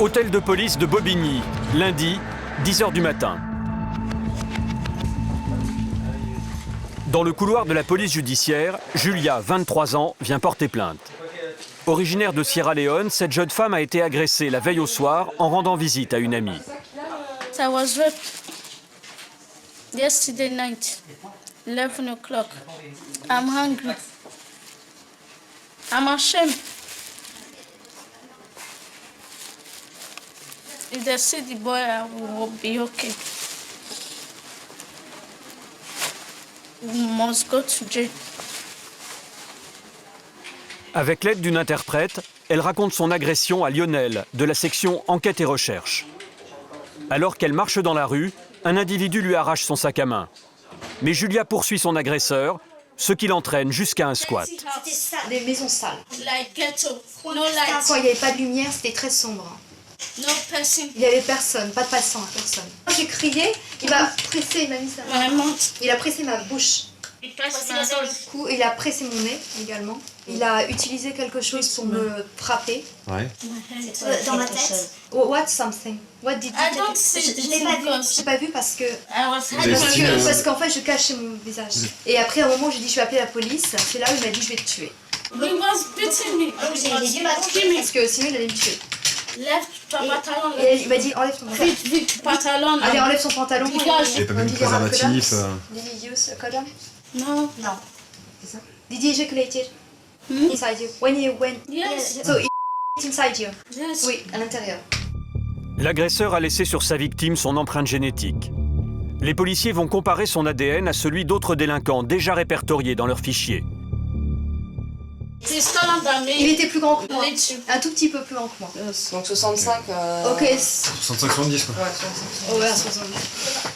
Hôtel de police de Bobigny, lundi, 10h du matin. Dans le couloir de la police judiciaire, Julia, 23 ans, vient porter plainte. Originaire de Sierra Leone, cette jeune femme a été agressée la veille au soir en rendant visite à une amie. I was raped yesterday night, 11 o'clock. I'm hungry. I'm ashamed. If they see the boy, I will be okay. We must go to jail. Avec l'aide d'une interprète, elle raconte son agression à Lionel, de la section Enquête et Recherche. Alors qu'elle marche dans la rue, un individu lui arrache son sac à main. Mais Julia poursuit son agresseur, ce qui l'entraîne jusqu'à un squat. C'était ça, des maisons sales. Like ghetto, no Quand lights, il n'y avait pas de lumière, c'était très sombre. no person. Il n'y avait personne, pas de passant, personne. Quand j'ai crié, il m'a pressé, il m'a mis ça. My mouth. Il a pressé ma bouche. It pressed my nose. Du coup, il a pressé mon nez également. Il a utilisé quelque chose pour me frapper. Ouais. Dans ma tête. What something? What did you I do? don't see Je l'ai pas vu. J'ai pas vu parce que I was avez hiding. parce qu'en fait je cachais mon visage. Et après à un moment j'ai dit je vais appeler la police. C'est là où il m'a dit je vais te tuer. He was beating me. J'ai les yeux battus. Parce que sinon il allait me tuer. Left pantalon. Et il m'a dit enlève ton pantalon. Vite, pantalon. Allez enlève son pantalon. Dégage. Et pas même Did you have préservatif. collapse? Did you use a condom? No. Non. C'est ça. Did you ejaculate it inside you? When you went. Yes. So it inside you. Yes. Oui, à l'intérieur. L'agresseur a laissé sur sa victime son empreinte génétique. Les policiers vont comparer son ADN à celui d'autres délinquants déjà répertoriés dans leur fichier. He's taller than Il me. était plus grand que moi. Little. Un tout petit peu plus grand que moi. Donc 65. Ok. 65-70 quoi. Ouais, 65. Oh ouais, 60.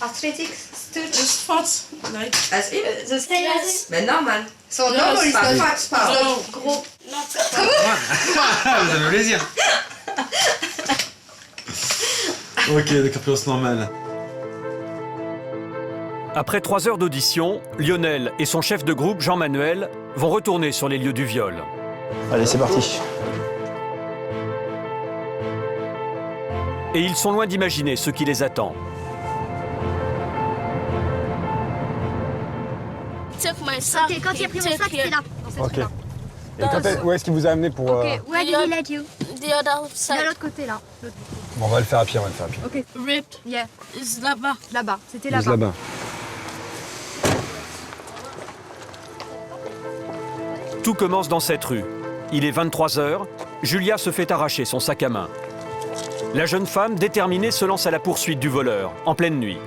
Athletic, stud. It's fat. Like. As if. Yes. Mais normal. So normal is Pas not fat, pas. gros. Vous avez plaisir. Ok, d'accord, plus normal. Après 3 heures d'audition, Lionel et son chef de groupe, Jean-Manuel, vont retourner sur les lieux du viol. Allez, c'est parti. Et ils sont loin d'imaginer ce qui les attend. Take my sack. Ok, quand il a pris mon sac, c'était là. Dans cette Ok. rue-là. Et où est-ce qu'il vous a amené pour... Ok, where did he let you? The other De side. l'autre côté, là. Bon, on va le faire à pied, Ok, Raped. yeah. Is là-bas. Là-bas, c'était Juste là-bas. là-bas. Tout commence dans cette rue. Il est 23h, Julia se fait arracher son sac à main. La jeune femme, déterminée, se lance à la poursuite du voleur, en pleine nuit.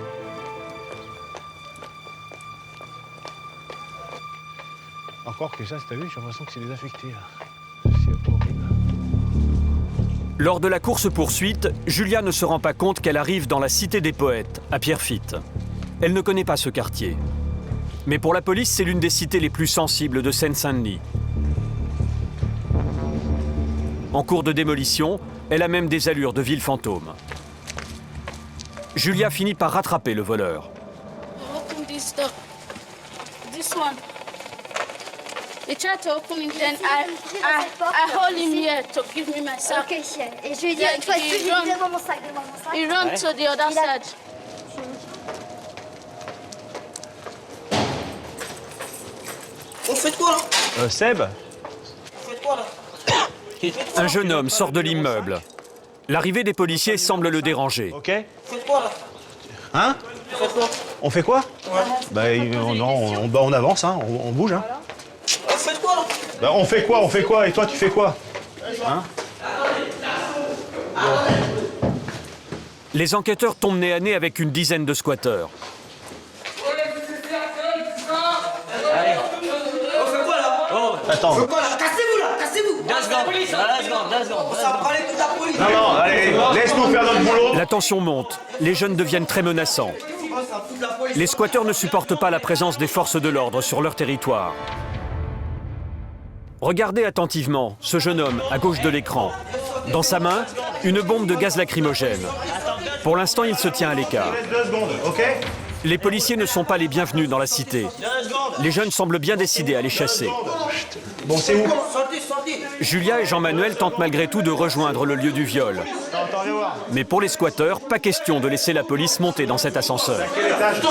Encore que ça, t'as vu, j'ai l'impression que c'est désaffecté, là. C'est horrible. Lors de la course-poursuite, Julia ne se rend pas compte qu'elle arrive dans la Cité des Poètes, à Pierrefitte. Elle ne connaît pas ce quartier. Mais pour la police, c'est l'une des cités les plus sensibles de Seine-Saint-Denis. En cours de démolition, elle a même des allures de ville fantôme. Julia finit par rattraper le voleur. Open this door. This one. He tried to open it, then I hold him here to give me my sack. Ok, chien. Et je lui ai dit, Yeah, une fois de he plus, je lui ai run. dit, donne-moi mon sac, donne-moi mon sac. He ran to the other Il a- side. Vous faites quoi là Seb, Vous faites quoi là Un jeune homme sort de l'immeuble. L'arrivée des policiers semble le déranger. ok. Vous faites quoi là Hein? Vous faites quoi On fait quoi? Ouais. Bah, on avance, hein, on bouge, hein. Vous faites quoi là Bah, on fait quoi? Et toi, tu fais quoi? Hein? Les enquêteurs tombent nez à nez avec une dizaine de squatteurs. Attends. Quoi là Cassez-vous là Cassez-vous Ça va parler toute la police Non, allez, laisse-nous faire notre boulot. La tension monte. Les jeunes deviennent très menaçants. Les squatteurs ne supportent pas la présence des forces de l'ordre sur leur territoire. Regardez attentivement ce jeune homme à gauche de l'écran. Dans sa main, une bombe de gaz lacrymogène. Pour l'instant, il se tient à l'écart. 2 secondes, ok? Les policiers ne sont pas les bienvenus dans la cité. Les jeunes semblent bien décidés à les chasser. Bon, c'est où? Julia et Jean-Manuel tentent malgré tout de rejoindre le lieu du viol. Attends, viens voir. Mais pour les squatteurs, pas question de laisser la police monter dans cet ascenseur. Quel étage?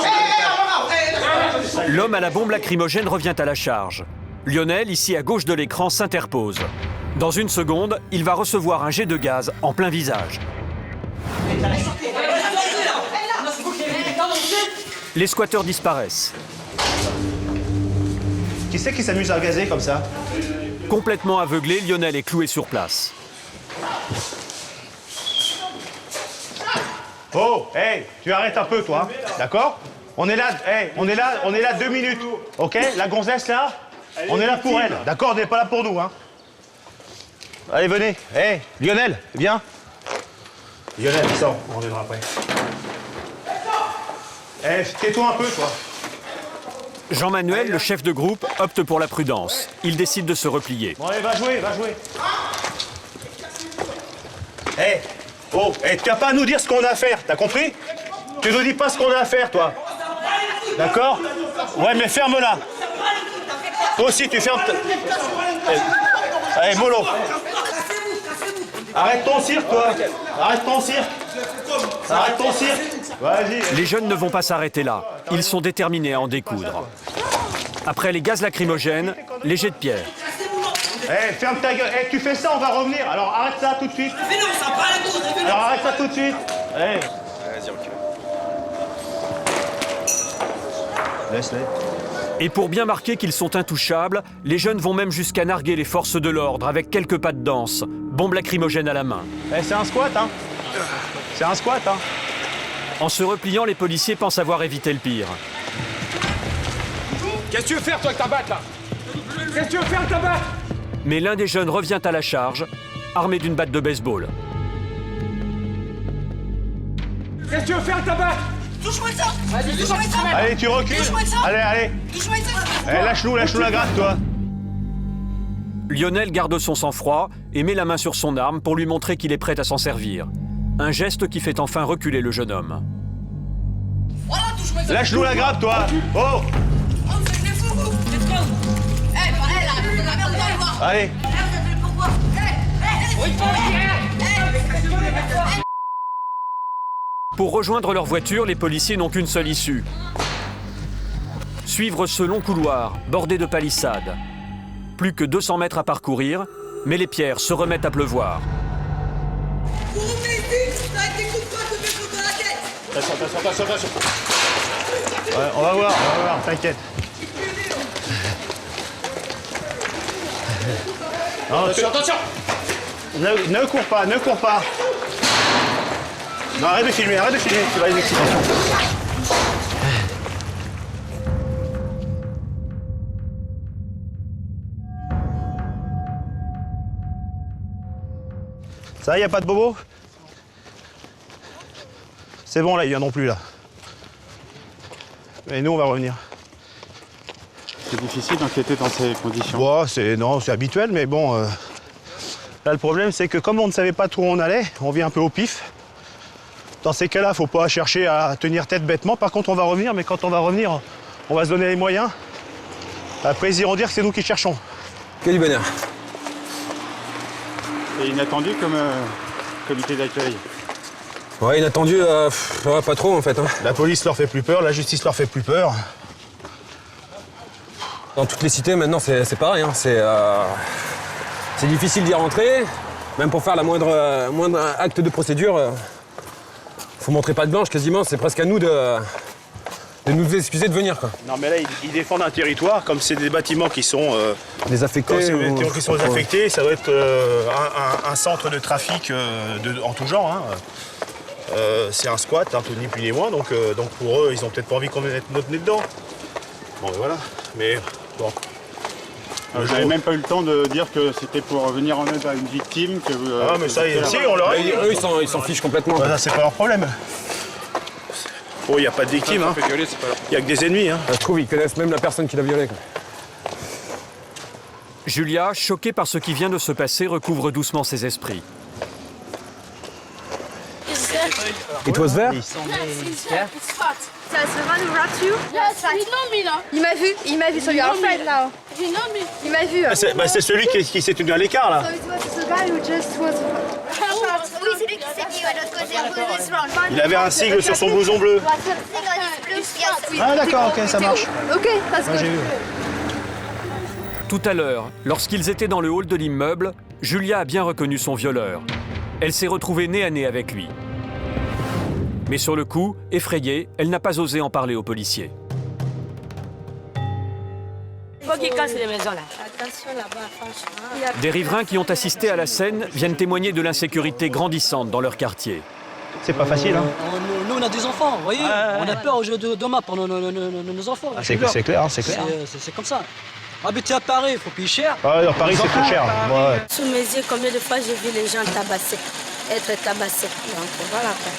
L'homme à la bombe lacrymogène revient à la charge. Lionel, ici à gauche de l'écran, s'interpose. Dans une seconde, il va recevoir un jet de gaz en plein visage. Les squatteurs disparaissent. Qui c'est qui s'amuse à gazer comme ça? Complètement aveuglé, Lionel est cloué sur place. Oh, hey, tu arrêtes un peu, toi, d'accord? On est là, hey, on est là 2 minutes, ok? La gonzesse, là, on est là pour elle, d'accord? On n'est pas là pour nous, hein? Allez, venez. Hey, Lionel, viens. Lionel, sors, on reviendra après. Hey, tais-toi un peu, toi. Jean-Manuel, le chef de groupe, opte pour la prudence. Il décide de se replier. Bon, allez, va jouer, va jouer. Hey, oh, hey, tu n'as pas à nous dire ce qu'on a à faire, t'as compris? Tu nous dis pas ce qu'on a à faire, toi. D'accord? Ouais, mais ferme-la. Toi aussi, tu fermes... Allez, mollo. Arrête ton cirque, toi. Arrête ton cirque. Arrête ton cirque. Vas-y. Les jeunes ne vont pas s'arrêter là. Ils sont déterminés à en découdre. Après les gaz lacrymogènes, les jets de pierre. Hey, ferme ta gueule. Hey, tu fais ça, on va revenir. Alors arrête ça tout de suite. Alors arrête ça tout de suite. Hey. Vas-y, recule. Laisse-les. Et pour bien marquer qu'ils sont intouchables, les jeunes vont même jusqu'à narguer les forces de l'ordre avec quelques pas de danse, bombe lacrymogène à la main. Hey, c'est un squat, hein. C'est un squat, hein. En se repliant, les policiers pensent avoir évité le pire. Qu'est-ce que tu veux faire, toi, avec ta batte, là? Qu'est-ce que tu veux faire, avec ta batte? Mais l'un des jeunes revient à la charge, armé d'une batte de baseball. Qu'est-ce que tu veux faire, avec ta batte? Touche-moi ça! Vas-y, touche-moi ça! Allez, tu recules. Touche-moi ça! Allez, allez. Touche-moi ça! Allez, lâche-nous la gratte, toi. Lionel garde son sang-froid et met la main sur son arme pour lui montrer qu'il est prêt à s'en servir. Un geste qui fait enfin reculer le jeune homme. Voilà, touche-moi ça! Lâche-nous la grappe, toi. Oh. Oh, c'est des fous, vous! Let's go! Eh, pareil, là, c'est de la merde, allez voir! Allez. Pourquoi? Pour rejoindre leur voiture, les policiers n'ont qu'une seule issue. Suivre ce long couloir, bordé de palissades. Plus que 200 mètres à parcourir, mais les pierres se remettent à pleuvoir. Vous revenez ici! Ça a été coup de poing de mes coups dans la tête! Attention. Ouais, on va voir, t'inquiète. Non, Attention! ne cours pas. Non, arrête de filmer, tu vas les excitations. Ça, y a pas de bobo? C'est bon, là, ils viendront plus, là. Et nous, on va revenir. C'est difficile d'enquêter dans ces conditions. Bon, c'est habituel, mais bon... Là, le problème, c'est que comme on ne savait pas trop où on allait, on vient un peu au pif. Dans ces cas-là, faut pas chercher à tenir tête bêtement. Par contre, on va revenir, mais quand on va revenir, on va se donner les moyens. Après, ils iront dire que c'est nous qui cherchons. Que du bonheur. C'est inattendu comme comité d'accueil. Ouais, inattendu, pas trop en fait. Hein. La police leur fait plus peur, la justice leur fait plus peur. Dans toutes les cités, maintenant, c'est pareil. Hein. C'est difficile d'y rentrer. Même pour faire la moindre acte de procédure, faut montrer patte blanche quasiment. C'est presque à nous de nous excuser de venir. Quoi. Non, mais là, ils défendent un territoire. Comme c'est des bâtiments qui sont désaffectés. Qui sont désaffectés, ça doit être un centre de trafic en tout genre. Hein. C'est un squat, un peu ni plus ni moins. Donc pour eux, ils ont peut-être pas envie qu'on mette notre nez dedans. Bon, mais voilà. Mais bon. Vous n'avez même pas eu le temps de dire que c'était pour venir en aide à une victime que vous... Ah, mais ça, si, on leur a dit. Eux, ils s'en fichent complètement. Bah, ça, c'est pas leur problème. Oh, il n'y a pas de victime, hein. Il n'y a que des ennemis, hein. Je trouve qu'ils connaissent même la personne qui l'a violé. Quoi. Julia, choquée par ce qui vient de se passer, recouvre doucement ses esprits. It was there? Yes, it's hot. Does the one who wrapped you? Yes, he know me now. Il m'a vu sur your friend now. You know me? Il m'a vu. C'est celui qui s'est tenu à l'écart, là. So it was the guy who just was... Oui, c'est lui qui s'est mis à l'autre côté. Il avait un sigle sur son blouson bleu. Ah d'accord, ok, ça marche. Ok, parce que... Tout à l'heure, lorsqu'ils étaient dans le hall de l'immeuble, Julia a bien reconnu son violeur. Elle s'est retrouvée nez à nez avec lui. Mais sur le coup, effrayée, elle n'a pas osé en parler aux policiers. Faut qu'il casse les maisons là. Attention là-bas, franchement. Des riverains qui ont assisté à la scène viennent témoigner de l'insécurité grandissante dans leur quartier. C'est pas facile, hein. Nous on a des enfants, vous voyez. On a peur au jeu de demain pour nos enfants. Ah, c'est clair, c'est clair. C'est comme ça. Habiter à Paris, il faut payer cher. Ah, dans Paris, c'est plus cher. Ouais. Sous mes yeux, combien de fois j'ai vu les gens tabassés, être tabassés. Donc voilà quoi.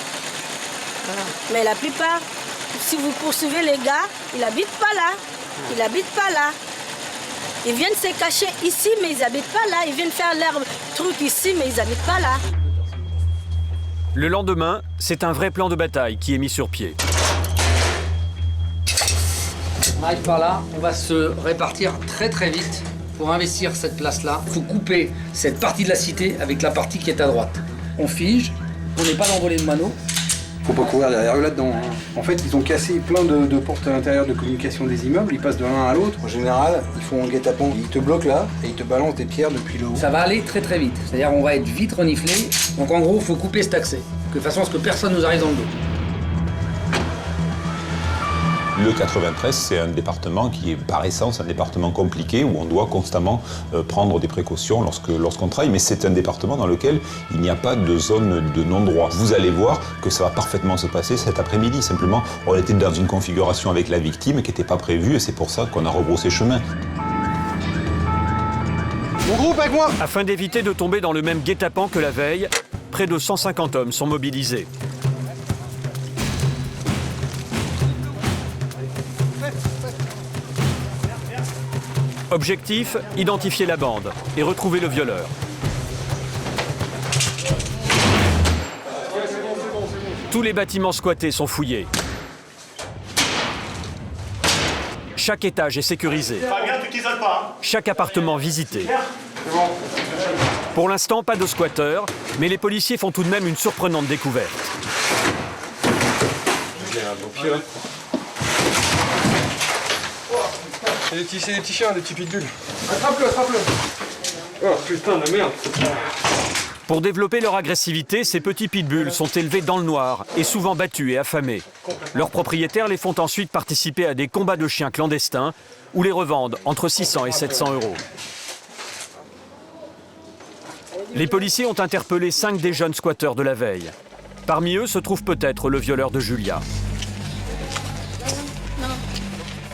Voilà. Mais la plupart, si vous poursuivez les gars, ils n'habitent pas là. Ils n'habitent pas là. Ils viennent se cacher ici, mais ils n'habitent pas là. Ils viennent faire leur truc ici, mais ils n'habitent pas là. Le lendemain, c'est un vrai plan de bataille qui est mis sur pied. On arrive par là, on va se répartir très vite pour investir cette place-là. Il faut couper cette partie de la cité avec la partie qui est à droite. On fige, on n'est pas d'envolée de mano. Faut pas courir derrière eux là-dedans. En fait, ils ont cassé plein de portes à l'intérieur de communication des immeubles. Ils passent de l'un à l'autre. En général, ils font un guet-apens. Ils te bloquent là et ils te balancent des pierres depuis le haut. Ça va aller très vite. C'est-à-dire on va être vite reniflé. Donc en gros, il faut couper cet accès. De façon à ce que personne nous arrive dans le dos. Le 93, c'est un département qui est par essence un département compliqué où on doit constamment prendre des précautions lorsqu'on travaille, mais c'est un département dans lequel il n'y a pas de zone de non-droit. Vous allez voir que ça va parfaitement se passer cet après-midi. Simplement, on était dans une configuration avec la victime qui n'était pas prévue et c'est pour ça qu'on a rebroussé chemin. Mon groupe avec moi! Afin d'éviter de tomber dans le même guet-apens que la veille, près de 150 hommes sont mobilisés. Objectif, identifier la bande et retrouver le violeur. Tous les bâtiments squattés sont fouillés. Chaque étage est sécurisé. Fabien, tu t'isoles pas, hein. Chaque appartement visité. Pour l'instant, pas de squatteurs, mais les policiers font tout de même une surprenante découverte. C'est des petits chiens, des petits pitbulls. Attrape-le, attrape-le. Oh putain de merde. Pour développer leur agressivité, ces petits pitbulls sont élevés dans le noir et souvent battus et affamés. Leurs propriétaires les font ensuite participer à des combats de chiens clandestins ou les revendent entre 600 et 700 euros. Les policiers ont interpellé 5 des jeunes squatteurs de la veille. Parmi eux se trouve peut-être le violeur de Julia.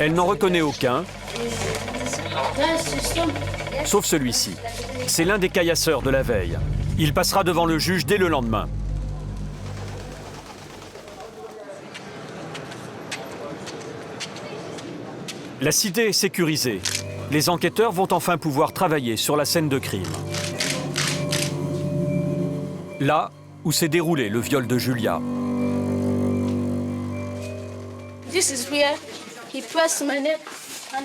Elle n'en reconnaît aucun, sauf celui-ci. C'est l'un des caillasseurs de la veille. Il passera devant le juge dès le lendemain. La cité est sécurisée. Les enquêteurs vont enfin pouvoir travailler sur la scène de crime. Là où s'est déroulé le viol de Julia. This is where he pressed my neck and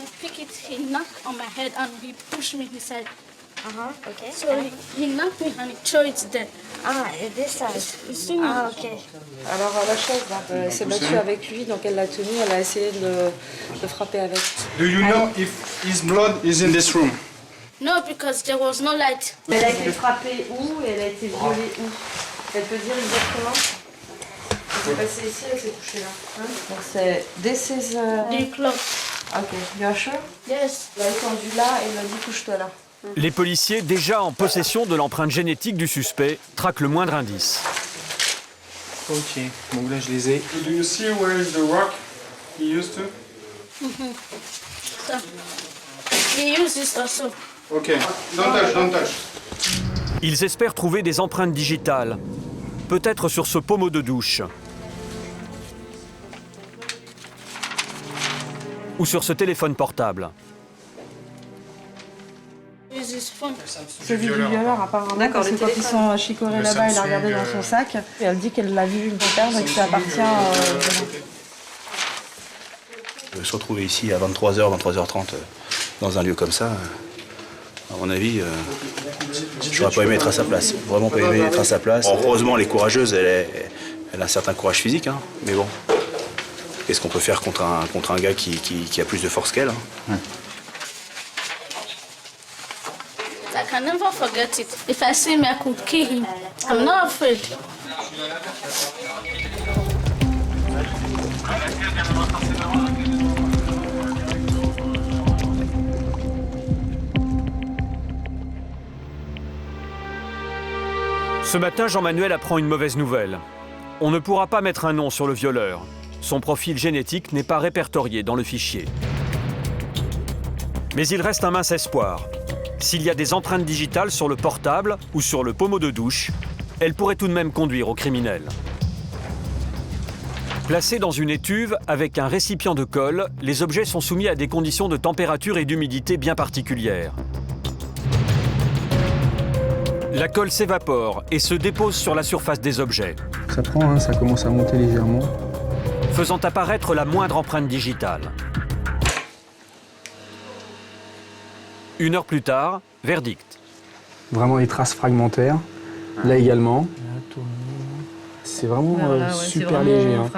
he knocked on my head and he pushed me. He said, okay. So he knocked me and he threw it there. Ah, et this side. Ah, ok. Alors la chaise, elle s'est battue avec lui, donc elle l'a tenu, elle a essayé de le frapper avec. Do you know if his blood is in this room? No, because there was no light. Elle a été frappée où et elle a été violée où? Elle peut dire exactement? Elle s'est passée ici, elle s'est couchée là. Hein? Donc c'est this is. The clock. Ok, you are sure? Yes. Elle a étendu là et elle a dit couche-toi là. Les policiers, déjà en possession de l'empreinte génétique du suspect, traquent le moindre indice. Ok, donc là je les ai. Do you see where is the rock he used to? So, he used this also. Ok, don't touch, don't touch. Ils espèrent trouver des empreintes digitales, peut-être sur ce pommeau de douche. Ou sur ce téléphone portable. C'est du violeur apparemment. D'accord, c'est quand ils sont chicorés là-bas, elle a regardé dans son sac. Et elle dit qu'elle l'a vu une perdre et que ça appartient Se retrouver ici à 23h, 23h30 dans un lieu comme ça, à mon avis, j'aurais pas aimé être à sa place. Vraiment pas aimé être à sa place. Heureusement, elle est courageuse, elle a un certain courage physique, hein, mais bon. Qu'est-ce qu'on peut faire contre un gars qui a plus de force qu'elle, hein. I can never forget it. If I see him, I could kill him. I'm not afraid. Ce matin, Jean-Manuel apprend une mauvaise nouvelle. On ne pourra pas mettre un nom sur le violeur. Son profil génétique n'est pas répertorié dans le fichier. Mais il reste un mince espoir. S'il y a des empreintes digitales sur le portable ou sur le pommeau de douche, elles pourraient tout de même conduire au criminel. Placés dans une étuve avec un récipient de colle, les objets sont soumis à des conditions de température et d'humidité bien particulières. La colle s'évapore et se dépose sur la surface des objets. Ça prend, hein, ça commence à monter légèrement. Faisant apparaître la moindre empreinte digitale. 1 heure plus tard, verdict. Vraiment les traces fragmentaires, là également. C'est vraiment super léger. Hein.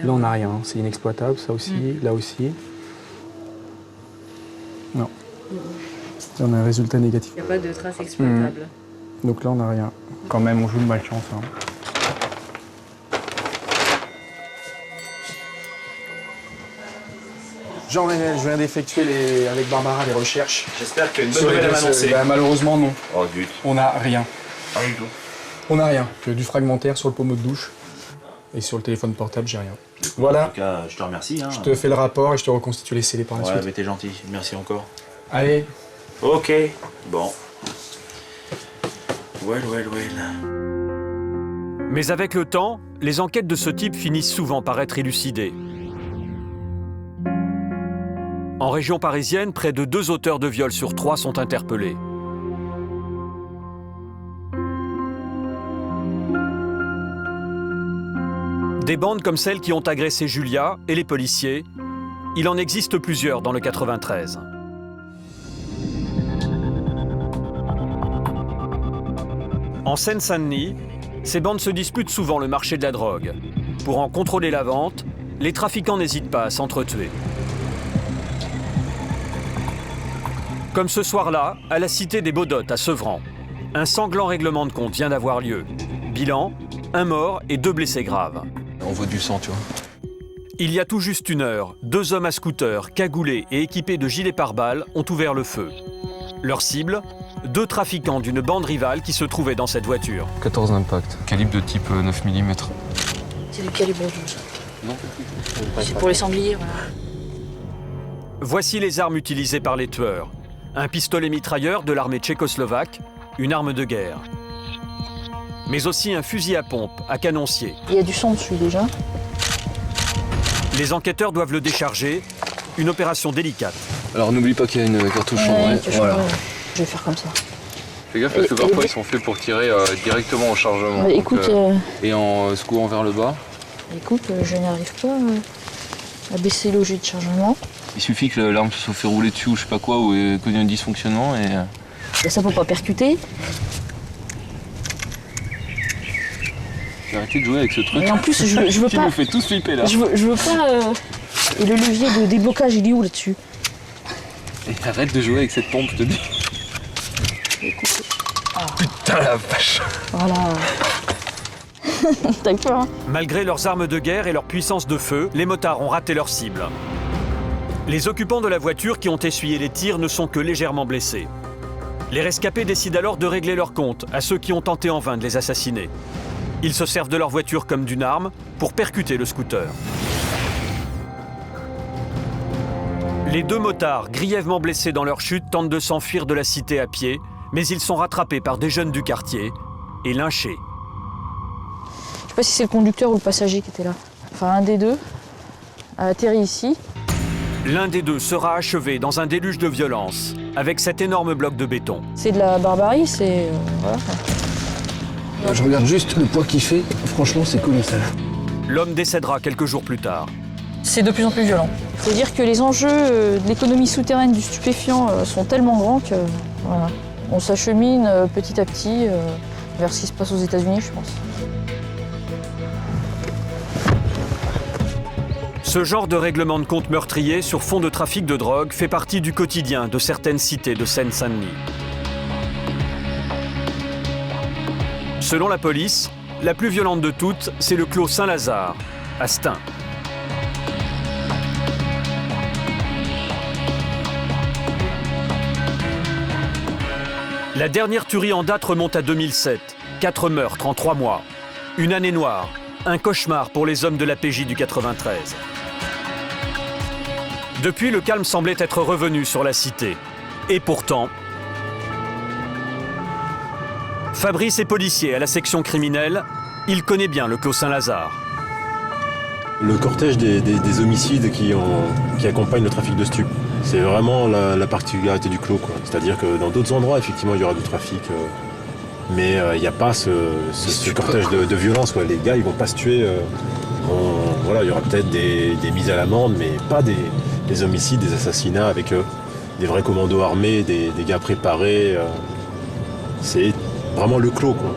Là on n'a rien, c'est inexploitable, ça aussi, là aussi. Non. Là on a un résultat négatif. Il n'y a pas de traces exploitables. Donc là on n'a rien. Quand même on joue de malchance. Hein. Jean-Manuel, je viens d'effectuer avec Barbara les recherches. J'espère qu'il y a une bonne nouvelle à m'annoncer. Malheureusement, non. Oh, zut. On n'a rien. Rien du tout. On n'a rien. Que du fragmentaire sur le pommeau de douche. Et sur le téléphone portable, j'ai rien. Voilà. En tout cas, je te remercie. Hein. Je te fais le rapport et je te reconstitue les scellés par la suite. Ouais, mais t'es gentil. Merci encore. Allez. Ok. Bon. Well. Mais avec le temps, les enquêtes de ce type finissent souvent par être élucidées. En région parisienne, près de 2 auteurs de viols sur 3 sont interpellés. Des bandes comme celles qui ont agressé Julia et les policiers, il en existe plusieurs dans le 93. En Seine-Saint-Denis, ces bandes se disputent souvent le marché de la drogue. Pour en contrôler la vente, les trafiquants n'hésitent pas à s'entretuer. Comme ce soir-là, à la cité des Baudottes, à Sevran. Un sanglant règlement de compte vient d'avoir lieu. Bilan, 1 mort et 2 blessés graves. On voit du sang, tu vois. Il y a tout juste 1 heure, 2 hommes à scooter, cagoulés et équipés de gilets pare-balles ont ouvert le feu. Leur cible, 2 trafiquants d'une bande rivale qui se trouvaient dans cette voiture. 14 impacts. Calibre de type 9 mm. C'est du calibre 12. Non. C'est pour les sangliers, voilà. Voici les armes utilisées par les tueurs. Un pistolet mitrailleur de l'armée tchécoslovaque, une arme de guerre. Mais aussi un fusil à pompe, à canoncier. Il y a du sang dessus déjà. Les enquêteurs doivent le décharger, une opération délicate. Alors n'oublie pas qu'il y a une cartouche en vrai. Voilà. Je vais faire comme ça. Fais gaffe parce que parfois ils sont faits pour tirer directement au chargement. Bah, écoute, et en secouant vers le bas. Écoute, je n'arrive pas à baisser le jet de chargement. Il suffit que l'arme se soit fait rouler dessus ou je sais pas quoi, ou qu'il y ait un dysfonctionnement et... Et ça peut pas percuter. J'ai arrêté de jouer avec ce truc. Et en plus, je veux qui pas... nous fait tous flipper là. Je veux pas... Et le levier de déblocage, il est où là-dessus? Et arrête de jouer avec cette pompe, je te dis. Écoute... Ah. Putain la vache. Voilà. T'as peur, hein? Malgré leurs armes de guerre et leur puissance de feu, les motards ont raté leur cible. Les occupants de la voiture qui ont essuyé les tirs ne sont que légèrement blessés. Les rescapés décident alors de régler leur compte à ceux qui ont tenté en vain de les assassiner. Ils se servent de leur voiture comme d'une arme pour percuter le scooter. Les 2 motards, grièvement blessés dans leur chute, tentent de s'enfuir de la cité à pied, mais ils sont rattrapés par des jeunes du quartier et lynchés. Je sais pas si c'est le conducteur ou le passager qui était là. Enfin, un des deux a atterri ici. L'un des 2 sera achevé dans un déluge de violence, avec cet énorme bloc de béton. C'est de la barbarie, c'est... voilà. Je regarde juste le poids qu'il fait, franchement c'est colossal. L'homme décédera quelques jours plus tard. C'est de plus en plus violent. C'est-à-dire que les enjeux de l'économie souterraine du stupéfiant sont tellement grands que voilà, on s'achemine petit à petit vers ce qui se passe aux États-Unis, je pense. Ce genre de règlement de compte meurtrier sur fond de trafic de drogue fait partie du quotidien de certaines cités de Seine-Saint-Denis. Selon la police, la plus violente de toutes, c'est le clos Saint-Lazare, à Stein. La dernière tuerie en date remonte à 2007. 4 meurtres en 3 mois. Une année noire, un cauchemar pour les hommes de la PJ du 93. Depuis, le calme semblait être revenu sur la cité. Et pourtant, Fabrice est policier à la section criminelle. Il connaît bien le clos Saint-Lazare. Le cortège des homicides qui accompagnent le trafic de stupes. C'est vraiment la particularité du clos, quoi. C'est-à-dire que dans d'autres endroits, effectivement, il y aura du trafic. Mais il n'y a pas ce cortège de violence, quoi. Les gars, ils vont pas se tuer. Voilà, il y aura peut-être des mises à l'amende, mais pas des homicides, des assassinats avec des vrais commandos armés, des gars préparés. C'est vraiment le clos, quoi.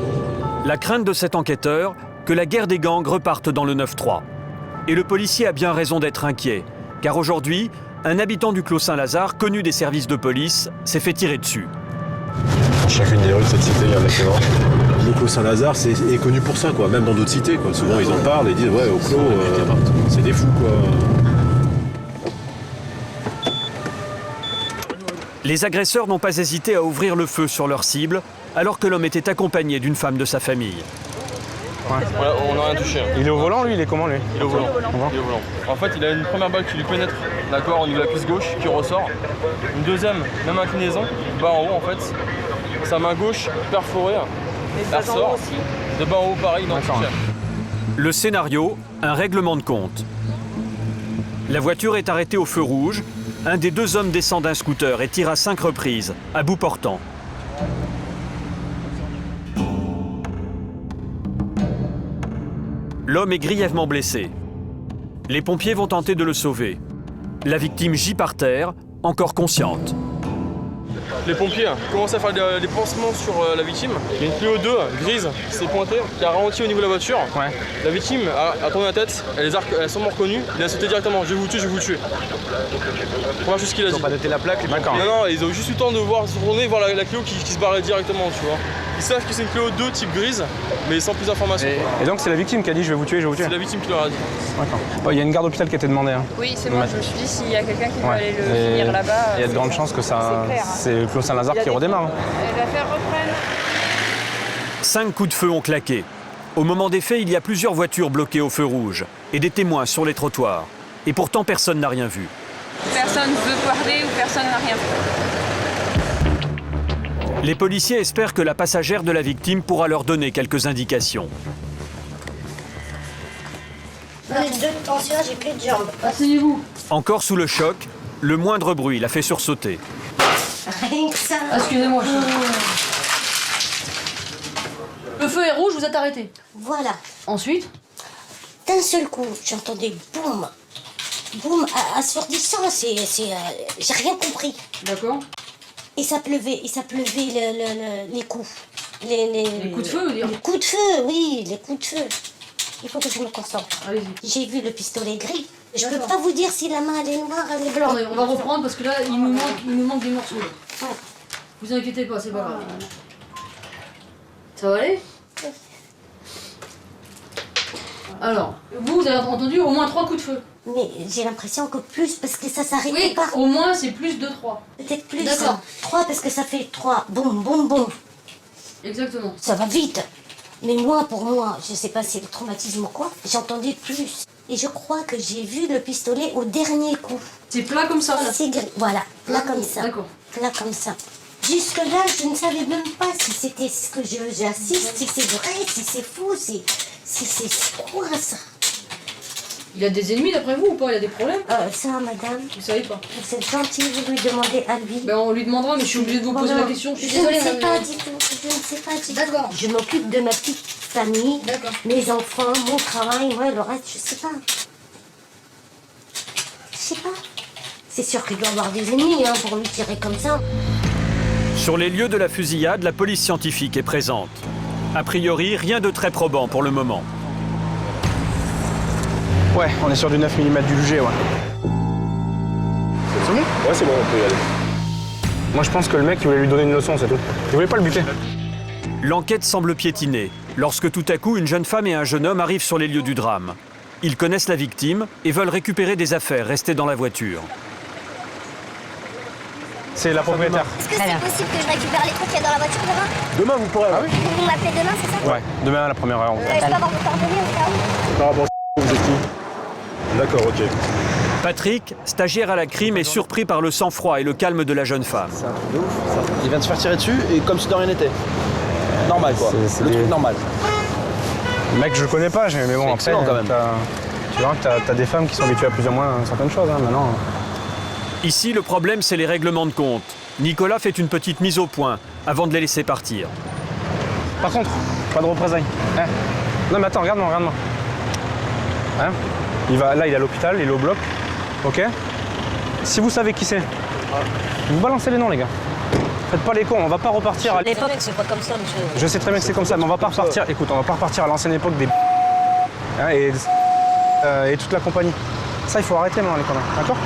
La crainte de cet enquêteur, que la guerre des gangs reparte dans le 9-3. Et le policier a bien raison d'être inquiet, car aujourd'hui, un habitant du clos Saint-Lazare, connu des services de police, s'est fait tirer dessus. Dans chacune des rues de cette cité, il y a un accident. Le clos Saint-Lazare est connu pour ça, quoi. Même dans d'autres cités, quoi. Souvent, ils en parlent et disent ouais, au clos, c'est des fous, quoi. Les agresseurs n'ont pas hésité à ouvrir le feu sur leur cible, alors que l'homme était accompagné d'une femme de sa famille. Ouais. On n'a rien touché. Il est au volant, lui? Il est comment, lui? Il est au volant. Il est au volant. En fait, il a une première balle qui lui pénètre, d'accord, au niveau de la cuisse gauche, qui ressort. Une deuxième, même inclinaison, bas en haut, en fait. Sa main gauche perforée, elle ressort. De bas en haut, pareil, dans le soutien. Le scénario, un règlement de compte. La voiture est arrêtée au feu rouge. Un des 2 hommes descend d'un scooter et tire à 5 reprises, à bout portant. L'homme est grièvement blessé. Les pompiers vont tenter de le sauver. La victime gît par terre, encore consciente. Les pompiers commencent à faire des pansements sur la victime. Il y a une Clio 2 grise qui s'est pointée, qui a ralenti au niveau de la voiture. Ouais. La victime a tourné la tête, elle a sûrement reconnu, il a sauté directement. Je vais vous tuer, je vais vous tuer. Pour voir juste ce qu'il a dit. Ils n'ont pas noté la plaque, d'accord. Non, ils ont juste eu le temps de se retourner, voir la Clio qui se barrait directement, tu vois. Ils savent que c'est une Clio 2 type grise, mais sans plus d'informations. Et donc c'est la victime qui a dit je vais vous tuer, je vais vous tuer? C'est la victime qui leur a dit. D'accord. Oh, il y a une garde d'hôpital qui a été demandée. Hein. Oui, c'est moi, je me suis dit s'il y a quelqu'un qui doit aller le finir là-bas. Il y a de grandes chances que c'est le clos Saint-Lazare qui redémarre. Les affaires reprennent. 5 coups de feu ont claqué. Au moment des faits, il y a plusieurs voitures bloquées au feu rouge et des témoins sur les trottoirs. Et pourtant, personne n'a rien vu. Personne ne veut parler ou personne n'a rien fait. Les policiers espèrent que la passagère de la victime pourra leur donner quelques indications. J'ai 2 de tension, j'ai plus de jambes. Asseyez-vous. Encore sous le choc, le moindre bruit l'a fait sursauter. Rien que ça. Excusez-moi. Le feu est rouge, vous êtes arrêté. Voilà. Ensuite? D'un seul coup, j'entendais boum. Boum, assourdissant, j'ai rien compris. D'accord. Et ça pleuvait les coups. Les coups de feu, vous dire? Les coups de feu, oui, les coups de feu. Il faut que je me concentre. Allez-y. J'ai vu le pistolet gris. Je peux pas vous dire si la main elle est noire, elle est blanche. On va reprendre parce que là, il nous manque des morceaux. Ouais. Vous inquiétez pas, c'est pas grave. Ça va aller? Alors, vous avez entendu au moins 3 coups de feu. Mais j'ai l'impression que plus, parce que ça s'arrête pas. Au moins, c'est plus de 3. Peut-être plus. D'accord. 3 parce que ça fait 3. Boum, boum, boum. Exactement. Ça va vite. Mais moi, pour moi, je sais pas si c'est le traumatisme ou quoi, j'entendais plus. Et je crois que j'ai vu le pistolet au dernier coup. C'est plat comme ça, là? C'est gris. Voilà, plat comme ça. D'accord. Plat comme ça. Jusque-là, je ne savais même pas si c'était ce que j'assiste, si c'est vrai, si c'est faux, si c'est quoi ça? Il a des ennemis d'après vous ou pas? Il a des problèmes? Ça, madame. Vous savez pas? C'est gentil, vous lui demandez à lui. Ben on lui demandera, mais je suis obligée de vous poser la question. Je ne sais pas du tout. Je ne sais pas du tout. D'accord. Je m'occupe de ma petite famille, mes enfants, mon travail, moi, le reste, je sais pas. sais pas. C'est sûr qu'il doit avoir des ennemis hein, pour lui tirer comme ça. Sur les lieux de la fusillade, la police scientifique est présente. A priori, rien de très probant pour le moment. Ouais, on est sur du 9 mm du LG, ouais. C'est bon? Ouais, c'est bon, on peut y aller. Moi, je pense que le mec, il voulait lui donner une leçon, c'est tout. Il voulait pas le buter. L'enquête semble piétiner, lorsque tout à coup, une jeune femme et un jeune homme arrivent sur les lieux du drame. Ils connaissent la victime et veulent récupérer des affaires restées dans la voiture. C'est la propriétaire. Est-ce que c'est possible que je récupère les trucs qu'il y a dans la voiture demain? Demain, vous pourrez. Ah oui? Vous m'appelez demain, c'est ça? Ouais, demain à la première heure. Je peux avoir vos coordonnées au cas où? Par rapport à vous êtes qui? D'accord, ok. Patrick, stagiaire à la crime, est surpris par le sang-froid et le calme de la jeune femme. Il vient de se faire tirer dessus et comme si de rien n'était. Normal quoi, le truc normal. Le mec, je le connais pas, mais bon, après, excellent quand même. Tu vois que t'as des femmes qui sont habituées à plus ou moins certaines choses, hein, maintenant. Ici, le problème, c'est les règlements de compte. Nicolas fait une petite mise au point avant de les laisser partir. Par contre, pas de représailles. Hein? Non mais attends, regarde-moi. Hein? Là, il est à l'hôpital, il est au bloc. Ok? Si vous savez qui c'est, vous balancez les noms, les gars. Faites pas les cons, on va pas repartir à l'époque, c'est pas comme ça, monsieur. Je sais très bien que c'est comme ça, mais on va pas repartir. Écoute, on va pas repartir à l'ancienne époque des hein, et toute la compagnie. Ça, il faut arrêter maintenant, les conneries, d'accord?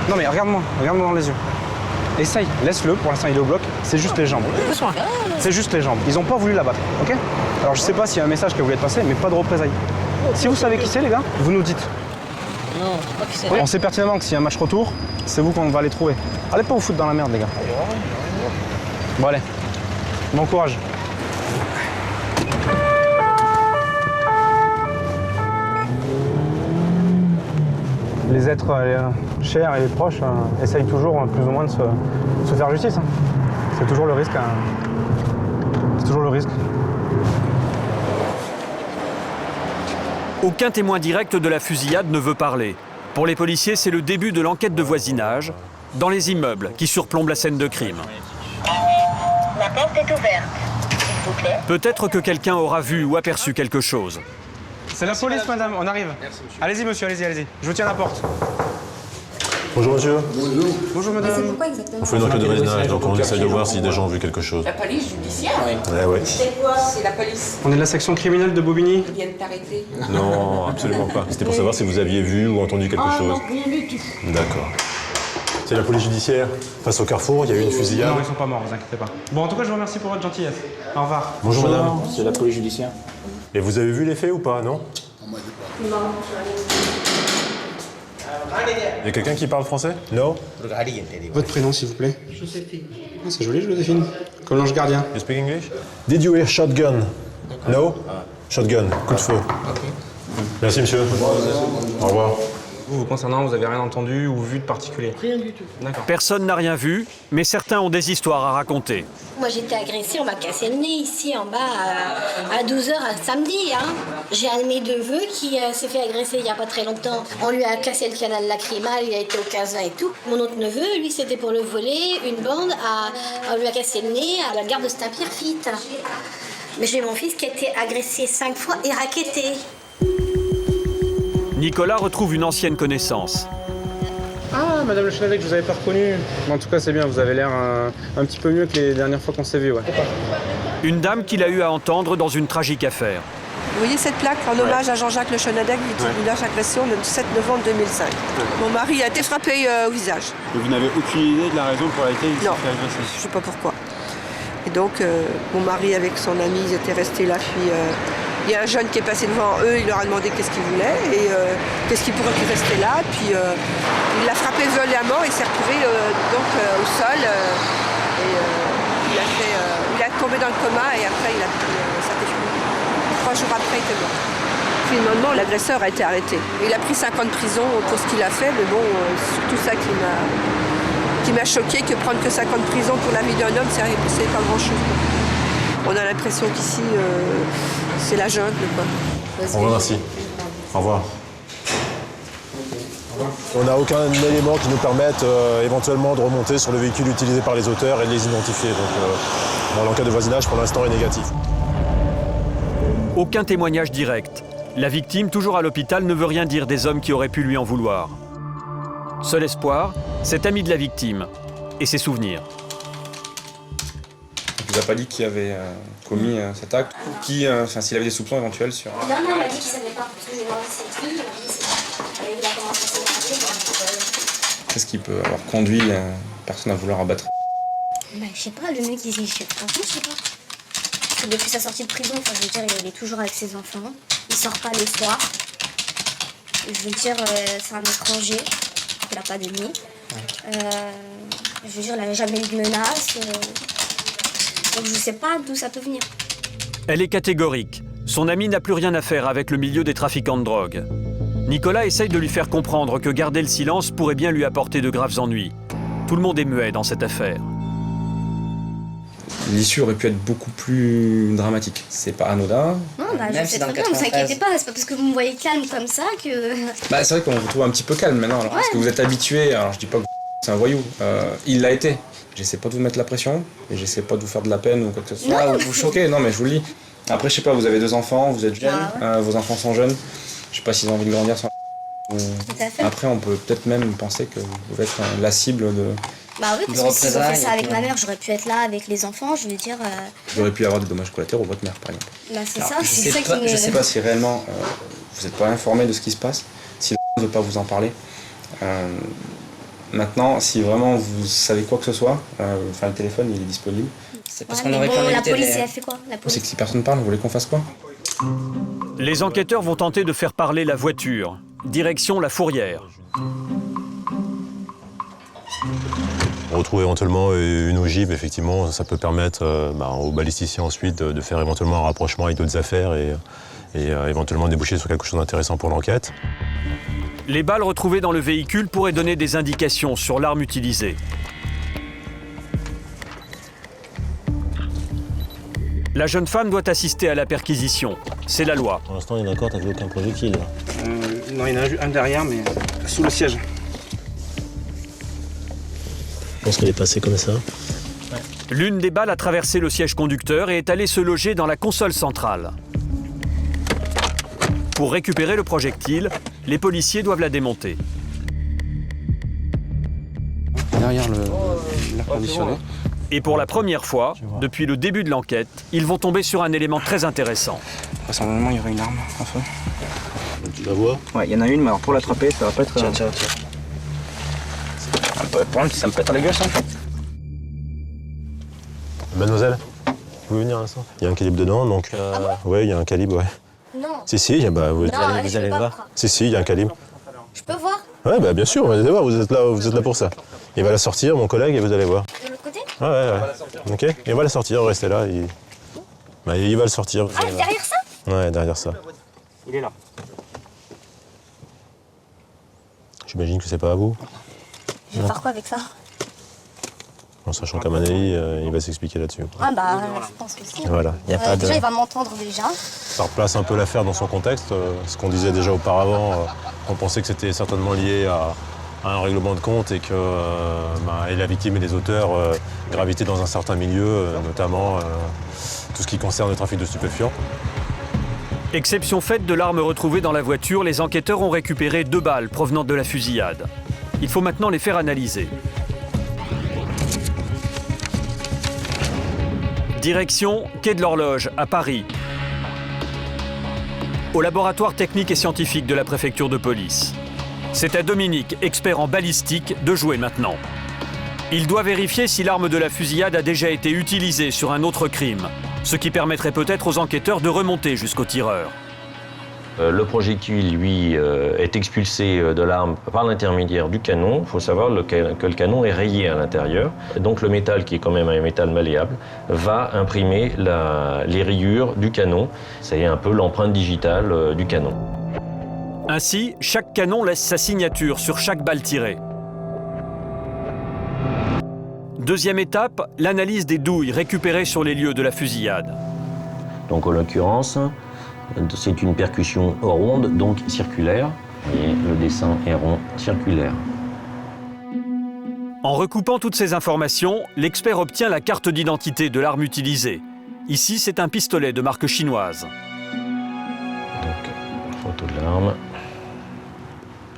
Non mais regarde-moi dans les yeux. Essaye, laisse-le, pour l'instant il est au bloc, c'est juste les jambes. C'est juste les jambes, ils ont pas voulu l'abattre, ok? Alors je sais pas s'il y a un message que vous voulez passer, mais pas de représailles. Si vous savez qui c'est les gars, vous nous dites. Non, je sais pas qui c'est. On sait pertinemment que s'il y a un match retour, c'est vous qu'on va les trouver. Allez pas vous foutre dans la merde les gars. Bon allez, bon courage. Les êtres chers et proches essayent toujours plus ou moins de se faire justice. Hein. C'est toujours le risque. C'est toujours le risque. Aucun témoin direct de la fusillade ne veut parler. Pour les policiers, c'est le début de l'enquête de voisinage dans les immeubles qui surplombent la scène de crime. La porte est ouverte, s'il vous plaît. Peut-être que quelqu'un aura vu ou aperçu quelque chose. C'est la police, madame, on arrive. Allez-y, monsieur, allez-y. Je vous tiens à la porte. Bonjour, monsieur. Bonjour, madame. C'est pourquoi exactement? On fait une enquête de voisinage, donc on essaye de voir si des gens ont vu quelque chose. La police judiciaire? Ouais. C'est quoi? C'est la police. On est de la section criminelle de Bobigny. Ils viennent t'arrêter. Non, absolument pas. C'était pour savoir si vous aviez vu ou entendu quelque chose. Non, rien du tout. D'accord. C'est la police judiciaire. Face au carrefour, il y a eu une fusillade. Non, ils sont pas morts, vous inquiétez pas. Bon, en tout cas, je vous remercie pour votre gentillesse. Au revoir. Bonjour, madame. C'est la police judiciaire. Et vous avez vu les faits ou pas, non? Non. Il y a quelqu'un qui parle français? Non? Votre prénom, s'il vous plaît? Joséphine. Ah, c'est joli, Joséphine. Comme l'ange gardien. You speak English? Did you hear shotgun? No? Shotgun, coup de feu. Merci, monsieur. Au revoir. Vous concernant, vous avez rien entendu ou vu de particulier? Rien du tout. D'accord. Personne n'a rien vu, mais certains ont des histoires à raconter. Moi j'étais agressée, on m'a cassé le nez ici en bas à 12h un samedi. Hein. J'ai un de mes neveux qui s'est fait agresser il n'y a pas très longtemps. On lui a cassé le canal lacrymal, il a été au casin et tout. Mon autre neveu, lui c'était pour le voler, une bande on lui a cassé le nez à la gare de Saint-Pierre-Fitte. Mais j'ai mon fils qui a été agressé 5 fois et racketté. Nicolas retrouve une ancienne connaissance. Ah, madame Le Chenadec, je vous avais pas reconnu. En tout cas, c'est bien, vous avez l'air un petit peu mieux que les dernières fois qu'on s'est vu, ouais. Une dame qu'il a eu à entendre dans une tragique affaire. Vous voyez cette plaque en hommage à Jean-Jacques Le Chenadec, village agression le 7 novembre 2005. Mon mari a été frappé au visage. Et vous n'avez aucune idée de la raison pour laquelle il s'est fait agresser? Je ne sais pas pourquoi. Et donc, mon mari avec son ami, ils étaient restés là, puis il y a un jeune qui est passé devant eux, il leur a demandé qu'est-ce qu'ils voulaient et qu'est-ce qu'ils pourraient rester là. Puis il l'a frappé violemment et s'est retrouvé au sol. Il a tombé dans le coma et après ça a été fini. 3 jours après, il était mort. Finalement, l'agresseur a été arrêté. Il a pris 5 ans de prison pour ce qu'il a fait, mais bon, c'est surtout ça qui m'a choqué, que prendre que 5 ans de prison pour la vie d'un homme, c'est pas grand-chose. On a l'impression qu'ici, c'est la jungle, quoi. Au revoir, merci. Au revoir. On n'a aucun élément qui nous permette éventuellement de remonter sur le véhicule utilisé par les auteurs et de les identifier. Donc, l'enquête de voisinage, pour l'instant, est négative. Aucun témoignage direct. La victime, toujours à l'hôpital, ne veut rien dire des hommes qui auraient pu lui en vouloir. Seul espoir, cet ami de la victime et ses souvenirs. Il vous a pas dit qui avait commis cet acte ou qui, s'il avait des soupçons éventuels sur... Non, il m'a dit qu'il savait pas, parce que je lui ai demandé c'est qui, il m'a dit c'est qui. Il a commencé à s'énerver. Qu'est-ce qui peut avoir conduit personne à vouloir abattre? Bah, je sais pas, le mec, franchement, je sais pas. Parce que depuis sa sortie de prison, enfin, je veux dire, il est toujours avec ses enfants. Il sort pas les soirs. Je veux dire, c'est un étranger. Il a pas d'amis. Je veux dire, il n'a jamais eu de menaces. Donc je sais pas d'où ça peut venir. Elle est catégorique. Son ami n'a plus rien à faire avec le milieu des trafiquants de drogue. Nicolas essaye de lui faire comprendre que garder le silence pourrait bien lui apporter de graves ennuis. Tout le monde est muet dans cette affaire. L'issue aurait pu être beaucoup plus dramatique. C'est pas anodin. Non, bah, je sais très bien, ne vous inquiétez pas, c'est pas parce que vous me voyez calme comme ça que... Bah, c'est vrai qu'on vous trouve un petit peu calme maintenant, alors, parce que vous êtes habitué, alors je dis pas que c'est un voyou, il l'a été. J'essaie pas de vous mettre la pression, et j'essaie pas de vous faire de la peine ou quoi que ce soit, ou de vous choquer, non mais je vous le dis. Après, je sais pas, vous avez 2 enfants, vous êtes jeune, vos enfants sont jeunes, je sais pas s'ils ont envie de grandir sans... Après, on peut peut-être même penser que vous pouvez être la cible de... Bah oui, parce que si j'aurais fait ça avec ma mère, j'aurais pu être là avec les enfants, je veux dire... J'aurais pu avoir des dommages collatéraux, votre mère par exemple. Bah c'est ça, c'est ça qui me... Je sais pas si réellement vous n'êtes pas informé de ce qui se passe, si ne veut pas vous en parler. Maintenant, si vraiment vous savez quoi que ce soit, le téléphone il est disponible. C'est parce qu'on aurait la police, elle fait quoi? C'est que si personne parle, vous voulez qu'on fasse quoi? Les enquêteurs vont tenter de faire parler la voiture. Direction la Fourrière. On retrouve éventuellement une ogive, effectivement, ça peut permettre aux balisticiens ensuite de faire éventuellement un rapprochement avec d'autres affaires et éventuellement déboucher sur quelque chose d'intéressant pour l'enquête. Les balles retrouvées dans le véhicule pourraient donner des indications sur l'arme utilisée. La jeune femme doit assister à la perquisition. C'est la loi. Pour l'instant, il y en a encore, t'as vu aucun projectile là. Non, il y en a un derrière, mais sous le siège. Je pense qu'elle est passée comme ça. L'une des balles a traversé le siège conducteur et est allée se loger dans la console centrale. Pour récupérer le projectile, les policiers doivent la démonter. Derrière l'air conditionné. Et pour la première fois, depuis le début de l'enquête, ils vont tomber sur un élément très intéressant. Vraisemblablement, il y aurait une arme à feu. Tu la vois? Ouais, il y en a une, mais alors pour l'attraper, ça va pas être... Tiens. Le problème, c'est que ça me pète à la gueule, ça. Mademoiselle, vous pouvez venir à l'instant? Il y a un calibre dedans, donc... ouais, il y a un calibre, ouais. Non. Si, vous allez voir. Si, il y a un calibre. Je peux voir? Ouais, bien sûr, vous allez voir, vous êtes là pour ça. Il va la sortir, mon collègue, et vous allez voir. De l'autre côté? Ouais. Ok, il va la sortir, restez là. Il va le sortir. Ah, derrière ça? Ouais, derrière ça. Il est là. J'imagine que c'est pas à vous. Je vais faire quoi avec ça? En sachant qu'à mon avis, il va s'expliquer là-dessus. Ah bah, je pense que si. Voilà, il y a pas de... Déjà, il va m'entendre déjà. Ça replace un peu l'affaire dans son contexte. Ce qu'on disait déjà auparavant, on pensait que c'était certainement lié à un règlement de compte et que et la victime et les auteurs gravitaient dans un certain milieu, notamment tout ce qui concerne le trafic de stupéfiants. Exception faite de l'arme retrouvée dans la voiture, les enquêteurs ont récupéré 2 balles provenant de la fusillade. Il faut maintenant les faire analyser. Direction Quai de l'Horloge, à Paris. Au laboratoire technique et scientifique de la préfecture de police. C'est à Dominique, expert en balistique, de jouer maintenant. Il doit vérifier si l'arme de la fusillade a déjà été utilisée sur un autre crime, ce qui permettrait peut-être aux enquêteurs de remonter jusqu'au tireur. Le projectile, lui, est expulsé de l'arme par l'intermédiaire du canon. Il faut savoir que le canon est rayé à l'intérieur. Donc le métal, qui est quand même un métal malléable, va imprimer les rayures du canon. C'est un peu l'empreinte digitale du canon. Ainsi, chaque canon laisse sa signature sur chaque balle tirée. Deuxième étape, l'analyse des douilles récupérées sur les lieux de la fusillade. Donc en l'occurrence, c'est une percussion ronde, donc circulaire, et le dessin est rond, circulaire. En recoupant toutes ces informations, l'expert obtient la carte d'identité de l'arme utilisée. Ici, c'est un pistolet de marque chinoise. Donc, photo de l'arme.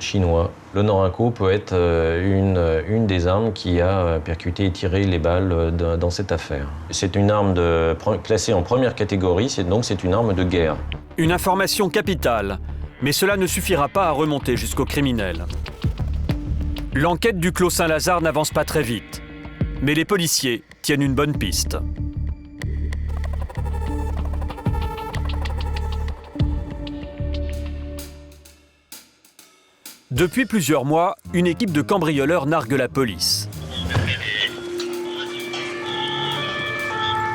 chinois. Le Norinco peut être une des armes qui a percuté et tiré les balles dans cette affaire. C'est une arme classée en première catégorie, donc c'est une arme de guerre. Une information capitale, mais cela ne suffira pas à remonter jusqu'au criminel. L'enquête du Clos Saint-Lazare n'avance pas très vite, mais les policiers tiennent une bonne piste. Depuis plusieurs mois, une équipe de cambrioleurs nargue la police.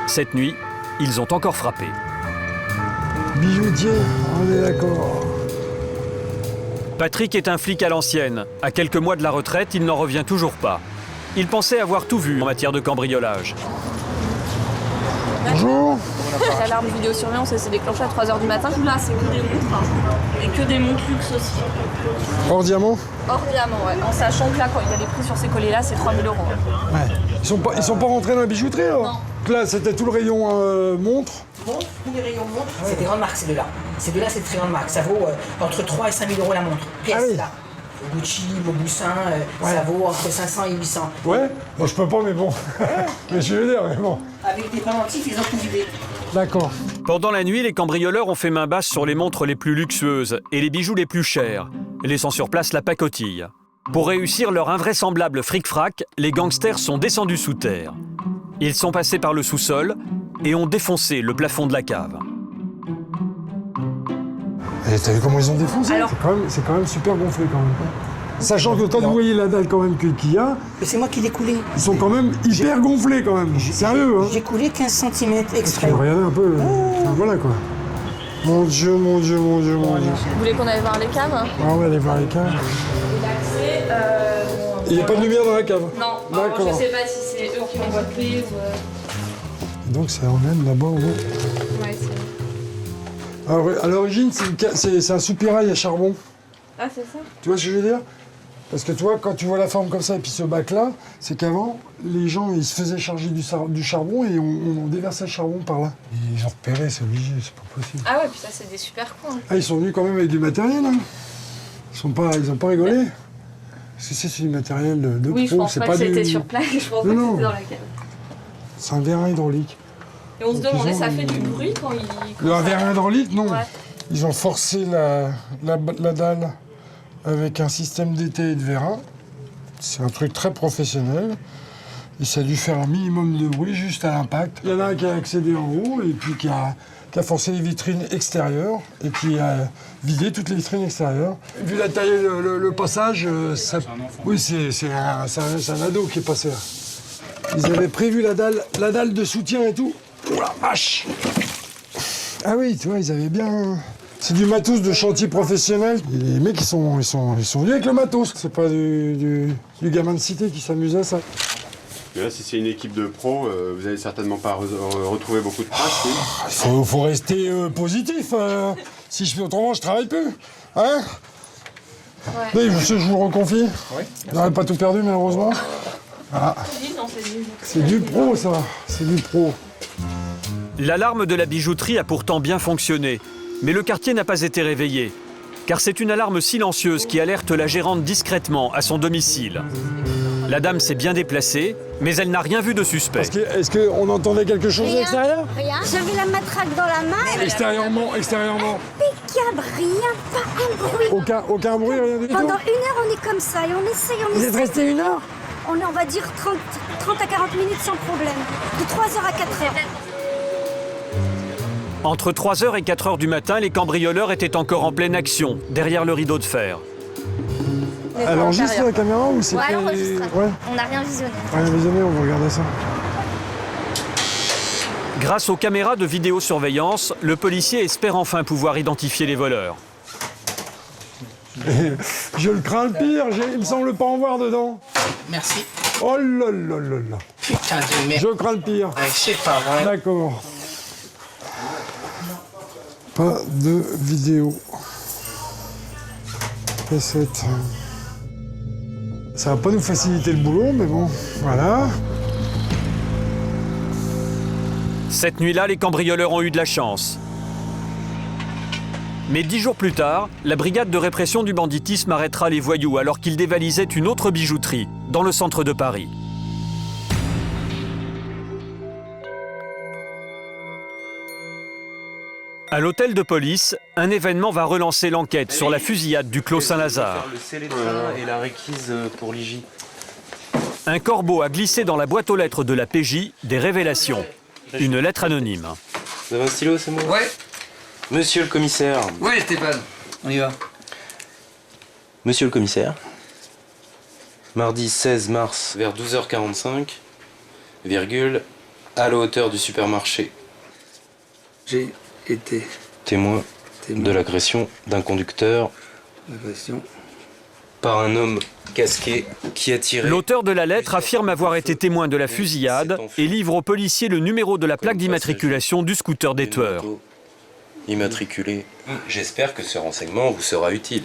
Cette nuit, ils ont encore frappé. Bijoutier, on est d'accord. Patrick est un flic à l'ancienne. À quelques mois de la retraite, il n'en revient toujours pas. Il pensait avoir tout vu en matière de cambriolage. Bonjour. L'alarme vidéosurveillance, elle s'est déclenchée à 3h du matin. Là, c'est que des montres. Et que des montres luxe aussi. Hors diamant? Hors diamant, ouais. En sachant que là, quand il y a les prix sur ces colliers-là, c'est 3 000 €. Ouais. Ils sont pas rentrés dans la bijouterie, alors? Non. Donc là, c'était tout le rayon montre? Montre, tous les rayons montres, c'est des grandes marques, ces deux-là. Ces deux-là, c'est de très grandes marques. Ça vaut entre 3 et 5 000 € la montre. Pièce, là. Gucci, Mauboussin, ça vaut entre 500 et 800. Ouais, bon, je peux pas, mais bon. Mais je veux dire, mais bon. Avec des pendentifs, ils ont tout vidé. D'accord. Pendant la nuit, les cambrioleurs ont fait main basse sur les montres les plus luxueuses et les bijoux les plus chers, laissant sur place la pacotille. Pour réussir leur invraisemblable fric-frac, les gangsters sont descendus sous terre. Ils sont passés par le sous-sol et ont défoncé le plafond de la cave. Et t'as vu comment ils ont défoncé? Alors... C'est quand même super gonflé quand même. Sachant que quand vous voyez la dalle quand même qu'il y a... C'est moi qui l'ai coulé. Ils sont quand même hyper gonflés quand même. Sérieux, hein? J'ai coulé 15 cm extrait. Regardez un peu. Enfin, voilà quoi. Mon Dieu, mon Dieu, mon Dieu, mon Dieu. Vous voulez qu'on aille voir les caves? Ah ouais, aller voir les caves. Il n'y a pas de lumière dans la cave? Non. D'accord. Je sais pas si c'est eux qui m'envoient de clé ou... Donc c'est en même là-bas en haut. Ouais, c'est... Alors, à l'origine, c'est un soupirail à charbon. Ah, c'est ça? Tu vois ce que je veux dire? Parce que tu vois, quand tu vois la forme comme ça et puis ce bac-là, c'est qu'avant, les gens, ils se faisaient charger du charbon et on déversait le charbon par là. Et ils ont repéré, c'est obligé, c'est pas possible. Ah ouais, puis ça, c'est des super cons. Ah, ils sont venus quand même avec du matériel, hein. Ils ont pas rigolé. Parce que c'est du matériel de pro, oui, je pense pas que c'était du... sur place, je pense pas que c'était dans la cave. C'est un vérin hydraulique. Et on se demandait, ça fait du bruit quand il... Un vérin hydraulique, non. Ouais. Ils ont forcé la dalle avec un système d'été et de vérin. C'est un truc très professionnel. Et ça a dû faire un minimum de bruit juste à l'impact. Il y en a un qui a accédé en haut et puis qui a forcé les vitrines extérieures et qui a vidé toutes les vitrines extérieures. Vu la taille, le passage, ça... Oui, c'est un ado qui est passé là. Ils avaient prévu la dalle de soutien et tout. Oh la vache! Ah oui, tu vois, ils avaient bien... C'est du matos de chantier professionnel. Et les mecs, ils sont venus avec le matos. C'est pas du gamin de cité qui s'amuse à ça. Mais là, si c'est une équipe de pros, vous allez certainement pas retrouver beaucoup de traces. Il faut rester positif. Si je fais autrement, je travaille plus. Hein? Ouais. Oui, je vous reconfie. Oui. On n'aurait pas tout perdu, malheureusement. Voilà. C'est du pro, ça. C'est du pro. L'alarme de la bijouterie a pourtant bien fonctionné. Mais le quartier n'a pas été réveillé, car c'est une alarme silencieuse qui alerte la gérante discrètement à son domicile. La dame s'est bien déplacée, mais elle n'a rien vu de suspect. Est-ce qu'on entendait quelque chose à l'extérieur? Rien. J'avais la matraque dans la main. Extérieurement. Impeccable, rien, pas un bruit. Aucun bruit, rien du tout? Pendant 1 heure, on est comme ça et on essaye. Vous êtes resté 1 heure? On est, on va dire, 30 à 40 minutes sans problème. De 3h à 4h. Entre 3h et 4h du matin, les cambrioleurs étaient encore en pleine action, derrière le rideau de fer. Elle enregistre la caméra ou c'est... Ouais, elle enregistre. Ouais. On n'a rien visionné. Rien visionné, on va regarder ça. Grâce aux caméras de vidéosurveillance, le policier espère enfin pouvoir identifier les voleurs. Je le crains le pire, il me semble pas en voir dedans. Merci. Oh là là là là. Putain de merde. Je crains le pire. Ouais, c'est pas vrai. D'accord. Pas de vidéo. Cassette. Ça va pas nous faciliter le boulot, mais bon, voilà. Cette nuit-là, les cambrioleurs ont eu de la chance. Mais 10 jours plus tard, la brigade de répression du banditisme arrêtera les voyous alors qu'ils dévalisaient une autre bijouterie dans le centre de Paris. À l'hôtel de police, un événement va relancer l'enquête sur la fusillade du Clos Saint-Lazare. Le scellé de fin et la réquise pour l'IJ. Un corbeau a glissé dans la boîte aux lettres de la PJ des révélations. Une lettre anonyme. Vous avez un stylo, c'est moi? Ouais. Monsieur le commissaire. Ouais, Stéphane, on y va. Monsieur le commissaire. Mardi 16 mars, vers 12h45, virgule, à la hauteur du supermarché. J'ai été témoin de l'agression d'un conducteur par un homme casqué qui a tiré. L'auteur de la lettre affirme avoir été témoin de la fusillade et livre aux policiers le numéro de la plaque d'immatriculation du scooter des tueurs. Immatriculé. J'espère que ce renseignement vous sera utile.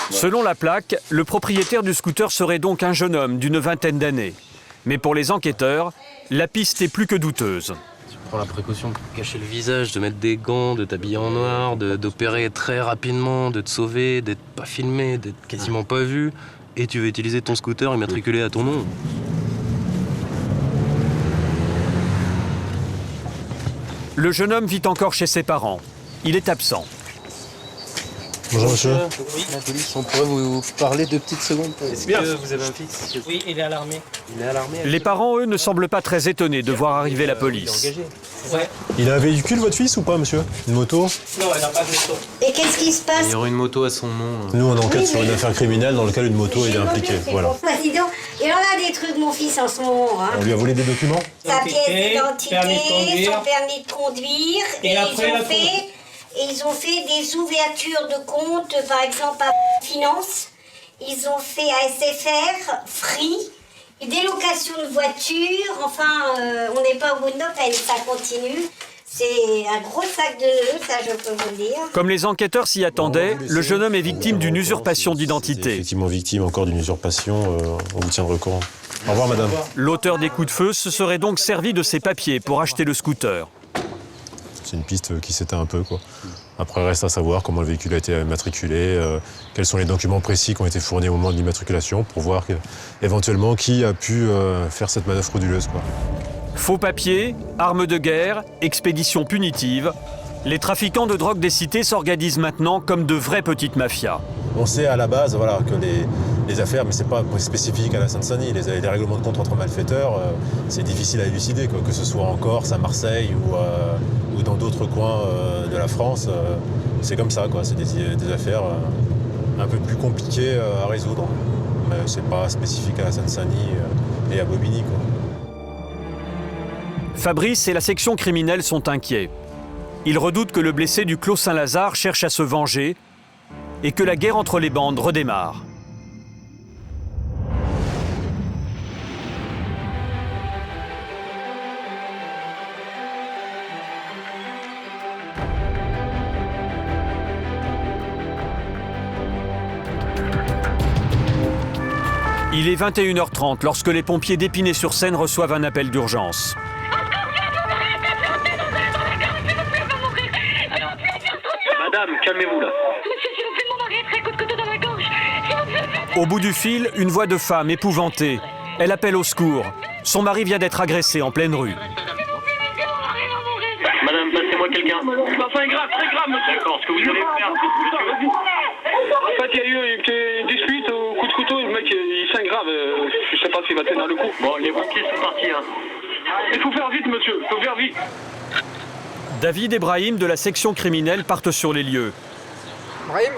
Selon la plaque, le propriétaire du scooter serait donc un jeune homme d'une vingtaine d'années. Mais pour les enquêteurs, la piste est plus que douteuse. Prends la précaution de cacher le visage, de mettre des gants, de t'habiller en noir, d'opérer très rapidement, de te sauver, d'être pas filmé, d'être quasiment pas vu. Et tu veux utiliser ton scooter immatriculé à ton nom. Le jeune homme vit encore chez ses parents. Il est absent. Bonjour monsieur. Oui, la police, on pourrait vous parler 2 petites secondes. Est-ce que vous avez un fils? Oui, il est à l'armée. Il est à l'armée. Les parents, eux, ne semblent pas très étonnés de voir arriver la police. Ouais. Il a un véhicule, votre fils, ou pas, monsieur? Une moto? Non, elle n'a pas de moto. Et qu'est-ce qui se passe? Il y aura une moto à son nom. Nous, on enquête sur une affaire criminelle dans laquelle une moto est impliquée. Voilà. Bah, dis donc, il en a des trucs, mon fils, en ce moment. Hein. On lui a volé des documents? Sa pièce d'identité, son permis de conduire. Et après, ils ont fait des ouvertures de compte, par exemple à Finance. Ils ont fait à SFR, Free, des locations de voitures. Enfin, on n'est pas au bout de notre peine, ça continue. C'est un gros sac de nœuds, ça je peux vous le dire. Comme les enquêteurs s'y attendaient, le jeune homme est victime d'une usurpation d'identité. Effectivement victime encore d'une usurpation, on vous tiendra au courant. Au revoir madame. L'auteur des coups de feu se serait donc servi de ses papiers pour acheter le scooter. C'est une piste qui s'éteint un peu, quoi. Après, reste à savoir comment le véhicule a été immatriculé, quels sont les documents précis qui ont été fournis au moment de l'immatriculation pour voir éventuellement qui a pu faire cette manœuvre frauduleuse, quoi. Faux papiers, armes de guerre, expéditions punitives. Les trafiquants de drogue des cités s'organisent maintenant comme de vraies petites mafias. On sait à la base voilà, que les affaires, mais c'est pas spécifique à la Seine-Saint-Denis, les règlements de compte entre malfaiteurs, c'est difficile à élucider, quoi, que ce soit en Corse, à Marseille ou dans d'autres coins de la France. C'est comme ça, quoi. C'est des affaires un peu plus compliquées à résoudre. Mais c'est pas spécifique à la Seine-Saint-Denis et à Bobigny, quoi. Fabrice et la section criminelle sont inquiets. Ils redoutent que le blessé du Clos Saint-Lazare cherche à se venger et que la guerre entre les bandes redémarre. Il est 21h30 lorsque les pompiers d'Épinay-sur-Seine reçoivent un appel d'urgence. Madame, calmez-vous là. Au bout du fil, une voix de femme épouvantée. Elle appelle au secours. Son mari vient d'être agressé en pleine rue. Madame, passez-moi quelqu'un. Enfin, grave, très grave, monsieur. D'accord, ce que vous allez faire, monsieur. En fait, il y a eu une dispute au coup de couteau. Le mec, il saigne grave. Je sais pas s'il va tenir le coup. Bon, les pompiers sont partis. Hein. Il faut faire vite, monsieur. Il faut faire vite. David et Brahim de la section criminelle partent sur les lieux. Brahim ?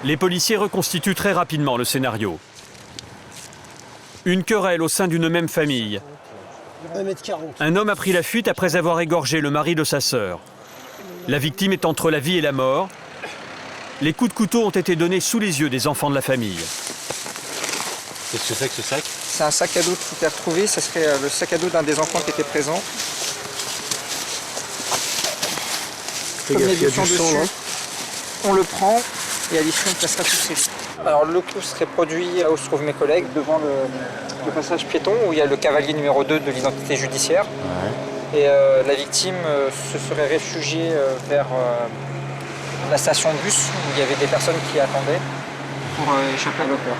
Les policiers reconstituent très rapidement le scénario. Une querelle au sein d'une même famille. Un homme a pris la fuite après avoir égorgé le mari de sa sœur. La victime est entre la vie et la mort. Les coups de couteau ont été donnés sous les yeux des enfants de la famille. Qu'est-ce que c'est que ce sac? C'est un sac à dos qui était retrouvé, ça serait le sac à dos d'un des enfants qui était présent. Comme il y a du sang dessus, on le prend et à l'issue on placera tous ces livres. Alors le coup serait produit là où se trouvent mes collègues, devant le passage piéton où il y a le cavalier numéro 2 de l'identité judiciaire. Ouais. Et la victime se serait réfugiée vers la station de bus où il y avait des personnes qui attendaient pour échapper à l'auteur.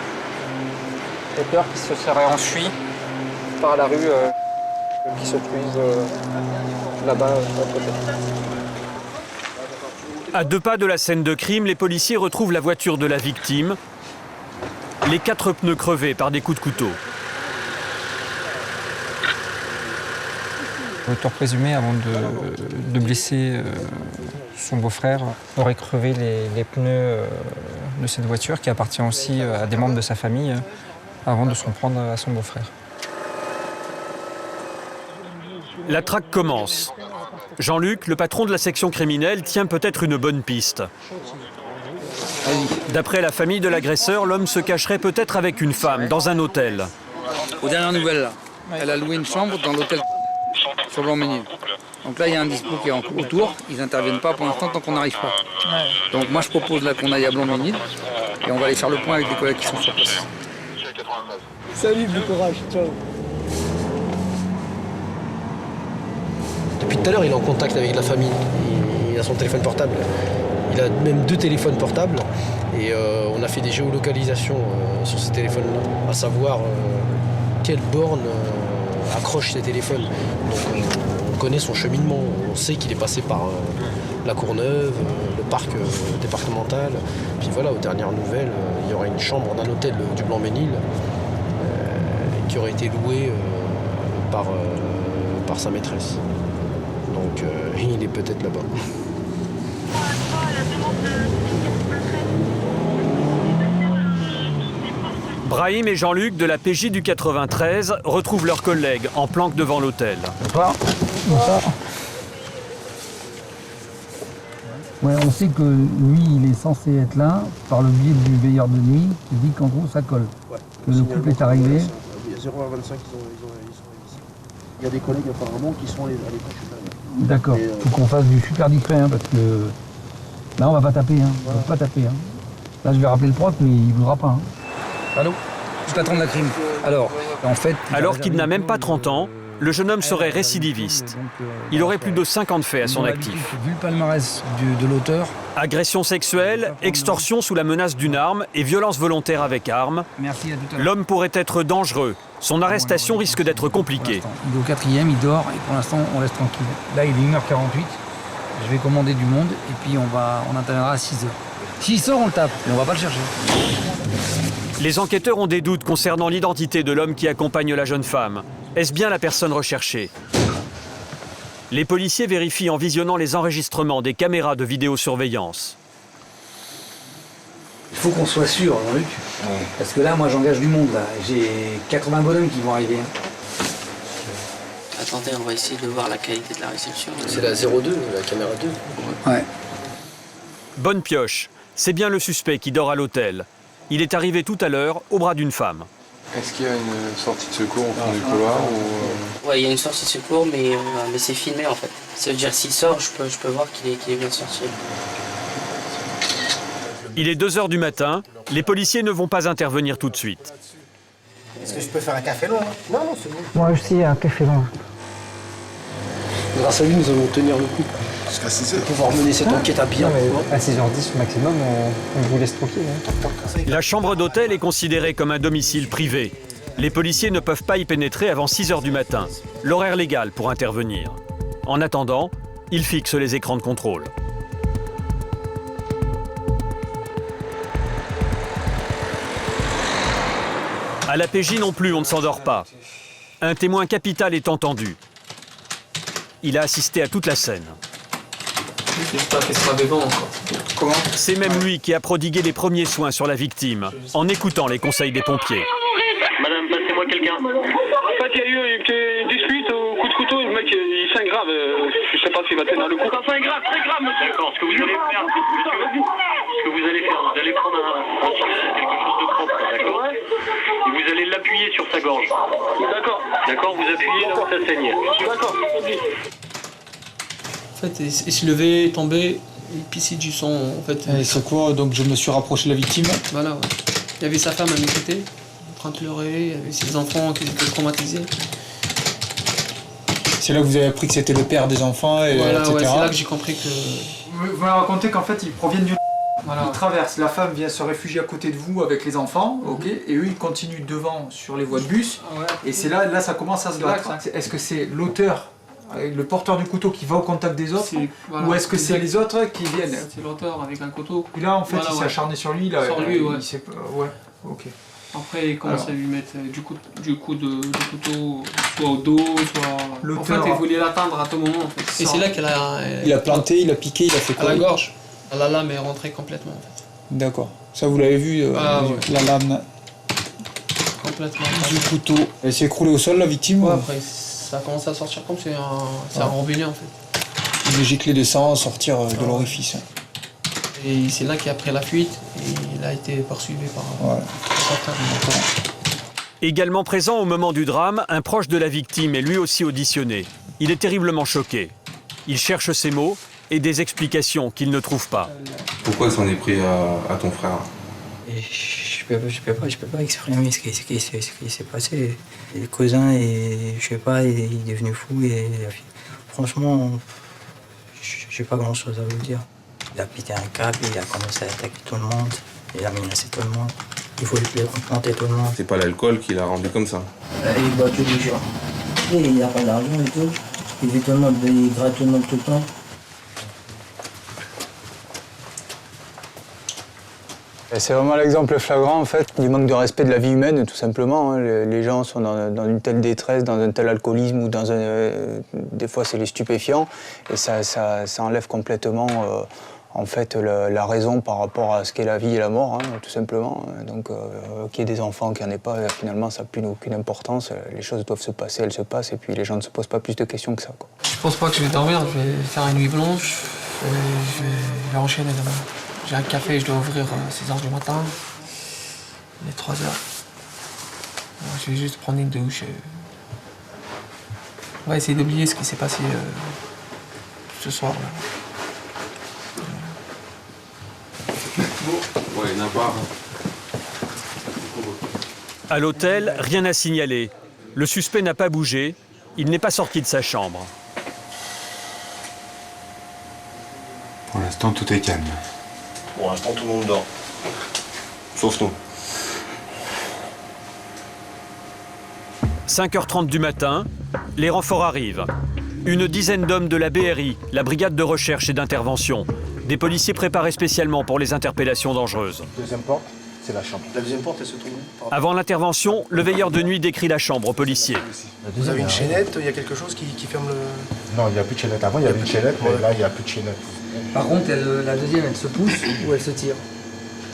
L'auteur qui se serait enfui par la rue qui se trouve là-bas sur l'autre côté. À 2 pas de la scène de crime, les policiers retrouvent la voiture de la victime, les 4 pneus crevés par des coups de couteau. L'auteur présumé, avant de blesser son beau-frère, aurait crevé les pneus de cette voiture qui appartient aussi à des membres de sa famille avant de s'en prendre à son beau-frère. La traque commence. Jean-Luc, le patron de la section criminelle, tient peut-être une bonne piste. D'après la famille de l'agresseur, l'homme se cacherait peut-être avec une femme dans un hôtel. Aux dernières nouvelles, là, elle a loué une chambre dans l'hôtel sur Blanc-Ménil. Donc là, il y a un dispo qui est en cours autour. Ils n'interviennent pas pour l'instant tant qu'on n'arrive pas. Donc moi, je propose là qu'on aille à Blanc-Ménil et on va aller faire le point avec des collègues qui sont sur place. Salut, bon courage, ciao. Depuis tout à l'heure, il est en contact avec la famille. Il a son téléphone portable. Il a même 2 téléphones portables. Et on a fait des géolocalisations sur ces téléphones-là, à savoir quelle borne accroche ces téléphones. Donc on connaît son cheminement. On sait qu'il est passé par la Courneuve, le parc départemental. Puis voilà, aux dernières nouvelles, il y aurait une chambre d'un hôtel du Blanc-Ménil qui aurait été louée par sa maîtresse. Donc il est peut-être là-bas. Brahim et Jean-Luc de la PJ du 93 retrouvent leurs collègues en planque devant l'hôtel. Bonsoir. Ouais, on sait que lui, il est censé être là par le biais du veilleur de nuit qui dit qu'en gros ça colle. Ouais. Que le couple est arrivé. Il y a 0h25, ils sont ici. Il y a des collègues apparemment qui sont à l'étage supérieur. D'accord. Il faut qu'on fasse du super discret parce que là on va pas taper. On va pas taper. Là je vais rappeler le prof mais il ne voudra pas. Allô? Je suis patron de la crime. Alors, en fait... Alors qu'il n'a même pas 30 ans, le jeune homme serait récidiviste. Il aurait plus de 50 faits à son actif. Vu le palmarès de l'auteur... Agression sexuelle, extorsion sous la menace d'une arme et violence volontaire avec arme. Merci, à tout à l'heure. L'homme pourrait être dangereux. Son arrestation risque d'être compliquée. Il est au 4e, il dort et pour l'instant on reste tranquille. Là il est 1h48, je vais commander du monde et puis on interviendra à 6h. S'il sort on le tape, mais on va pas le chercher. Les enquêteurs ont des doutes concernant l'identité de l'homme qui accompagne la jeune femme. Est-ce bien la personne recherchée? Les policiers vérifient en visionnant les enregistrements des caméras de vidéosurveillance. Il faut qu'on soit sûr, Jean-Luc. Parce que là, moi, j'engage du monde. J'ai 80 bonhommes qui vont arriver. Attendez, on va essayer de voir la qualité de la réception. C'est la 02, la caméra 2. Ouais. Bonne pioche. C'est bien le suspect qui dort à l'hôtel. Il est arrivé tout à l'heure au bras d'une femme. Est-ce qu'il y a une sortie de secours au fond du couloir ou... Ouais, il y a une sortie de secours, mais c'est filmé en fait. Ça veut dire s'il sort, je peux voir qu'il est bien sorti. Il est 2h du matin. Les policiers ne vont pas intervenir tout de suite. Est-ce que je peux faire un café long? Non, c'est bon. Moi aussi, un café long. Grâce à lui, nous allons tenir le coup. Jusqu'à 6h. Pour pouvoir mener cette enquête à bien. À 6h10 maximum, on vous laisse tranquille. La chambre d'hôtel est considérée comme un domicile privé. Les policiers ne peuvent pas y pénétrer avant 6h du matin, l'horaire légal pour intervenir. En attendant, ils fixent les écrans de contrôle. À la PJ non plus, on ne s'endort pas. Un témoin capital est entendu. Il a assisté à toute la scène. Comment? C'est même lui qui a prodigué les premiers soins sur la victime, en écoutant les conseils des pompiers. Madame, passez-moi quelqu'un. En fait, il y a eu une dispute au coup de couteau, le mec il saigne grave, je sais pas s'il va tenir le coup. Ça saigne grave, très grave, monsieur. D'accord, ce que vous allez faire, vous allez prendre quelque chose de propre, d'accord? Et vous allez l'appuyer sur sa gorge. D'accord. D'accord, vous appuyez là où ça saigne. D'accord, ok. En fait, il s'est levé, tombé, et pissé du sang en fait. Et secours, donc je me suis rapproché de la victime. Voilà, ouais. Il y avait sa femme à mes côtés, en train de pleurer, il y avait ses enfants qui étaient traumatisés. C'est là que vous avez appris que c'était le père des enfants, et voilà, etc. Ouais, c'est là que j'ai compris que Vous m'avez raconté qu'en fait, ils proviennent du... Voilà. Ils traversent, la femme vient se réfugier à côté de vous avec les enfants, ok, et eux ils continuent devant sur les voies de bus, et c'est là ça commence à se battre. Est-ce que c'est l'auteur, le porteur du couteau qui va au contact des autres, voilà, ou est-ce que c'est les autres qui viennent? C'est l'auteur avec un couteau. Et là en fait Voilà, il s'est acharné sur lui, là, sur lui, ouais. Ouais, ok. Après il commence à lui mettre du coup de couteau, soit au dos, soit... En fait il voulait l'atteindre à tout moment en fait. Et c'est là qu'elle a... Il a planté, il a piqué, il a fait quoi? À la gorge. La lame est rentrée complètement en fait. D'accord. Ça vous l'avez vu, ouais. La lame Complètement. du couteau. Elle s'est écroulée au sol la victime? Ouais, après ça a commencé à sortir comme c'est un rembellion en fait. Des giclées de sang sortir de l'orifice. Et c'est là qu'il a pris la fuite et il a été poursuivi par... Également présent au moment du drame, un proche de la victime est lui aussi auditionné. Il est terriblement choqué. Il cherche ses mots et des explications qu'il ne trouve pas. Pourquoi s'en est pris à ton frère? Et je peux pas exprimer ce qui s'est passé. Les cousins, et je sais pas, il est devenu fou et franchement, j'ai pas grand chose à vous dire. Il a pété un câble, il a commencé à attaquer tout le monde, il a menacé tout le monde. Il faut lui planter tout le monde. C'est pas l'alcool qui l'a rendu comme ça? Il boit tous les jours. Et il n'a pas d'argent et tout. Il vit tout le monde, il gratte tout le monde tout le temps. C'est vraiment l'exemple flagrant en fait du manque de respect de la vie humaine, tout simplement. Les gens sont dans une telle détresse, dans un tel alcoolisme ou dans des fois c'est les stupéfiants et ça enlève complètement en fait la raison par rapport à ce qu'est la vie et la mort, tout simplement. Donc qu'il y ait des enfants, qu'il n'y en ait pas, finalement ça n'a plus aucune importance. Les choses doivent se passer, elles se passent et puis les gens ne se posent pas plus de questions que ça, quoi. Je pense pas que je vais dormir, je vais faire une nuit blanche, je vais enchaîner demain. J'ai un café, je dois ouvrir à 6h du matin. Il est 3h. Je vais juste prendre une douche. On va essayer d'oublier ce qui s'est passé ce soir. Ouais, n'importe. À l'hôtel, rien à signaler. Le suspect n'a pas bougé. Il n'est pas sorti de sa chambre. Pour l'instant, tout est calme. Pour l'instant, tout le monde dort. Sauf nous. 5h30 du matin, les renforts arrivent. Une dizaine d'hommes de la BRI, la brigade de recherche et d'intervention. Des policiers préparés spécialement pour les interpellations dangereuses. Deuxième porte, c'est la chambre. La deuxième porte, elle se trouve où? Avant l'intervention, le veilleur de nuit décrit la chambre aux policiers. Vous avez une chaînette, il y a quelque chose qui ferme le... Non, il n'y a plus de chaînette. Avant, il y avait une chaînette, mais là, il n'y a plus de chaînette. Par contre, la deuxième, elle se pousse ou elle se tire?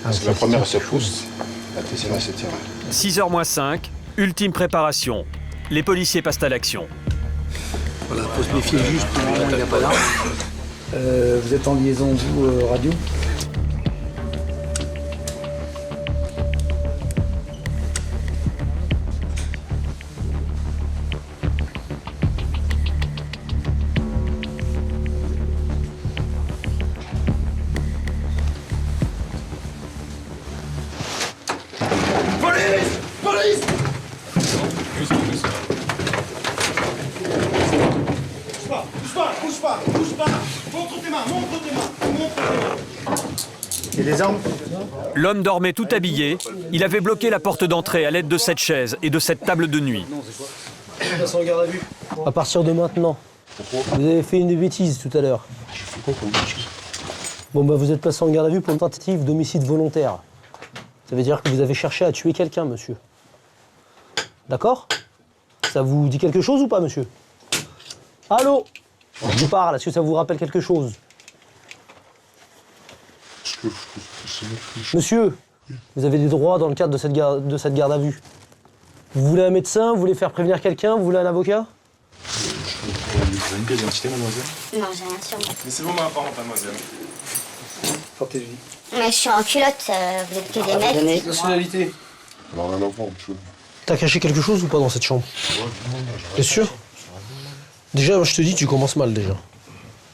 Parce que la première, elle se pousse, la deuxième, elle se tire. 6h moins 5, ultime préparation. Les policiers passent à l'action. Voilà, il faut se méfier juste pour le moment, il n'y a pas d'arme. Vous êtes en liaison, vous, radio? Et les armes? L'homme dormait tout habillé. Il avait bloqué la porte d'entrée à l'aide de cette chaise et de cette table de nuit. À partir de maintenant, vous avez fait une bêtise tout à l'heure. Bon, bah vous êtes placé en garde à vue pour une tentative d'homicide volontaire. Ça veut dire que vous avez cherché à tuer quelqu'un, monsieur. D'accord? Ça vous dit quelque chose ou pas, monsieur? Allô? Je vous parle, est-ce que ça vous rappelle quelque chose? Monsieur, vous avez des droits dans le cadre de cette garde à vue. Vous voulez un médecin? Vous voulez faire prévenir quelqu'un? Vous voulez un avocat? Vous avez une pièce d'identité, mademoiselle? Non, j'ai rien sur moi. Laissez-vous ma parole, mademoiselle. Protégez. Mais je suis en culotte, vous êtes que des mecs. Nationalité? Alors, un enfant, monsieur. T'as caché quelque chose ou pas dans cette chambre? T'es sûr? Déjà, moi, je te dis, tu commences mal déjà.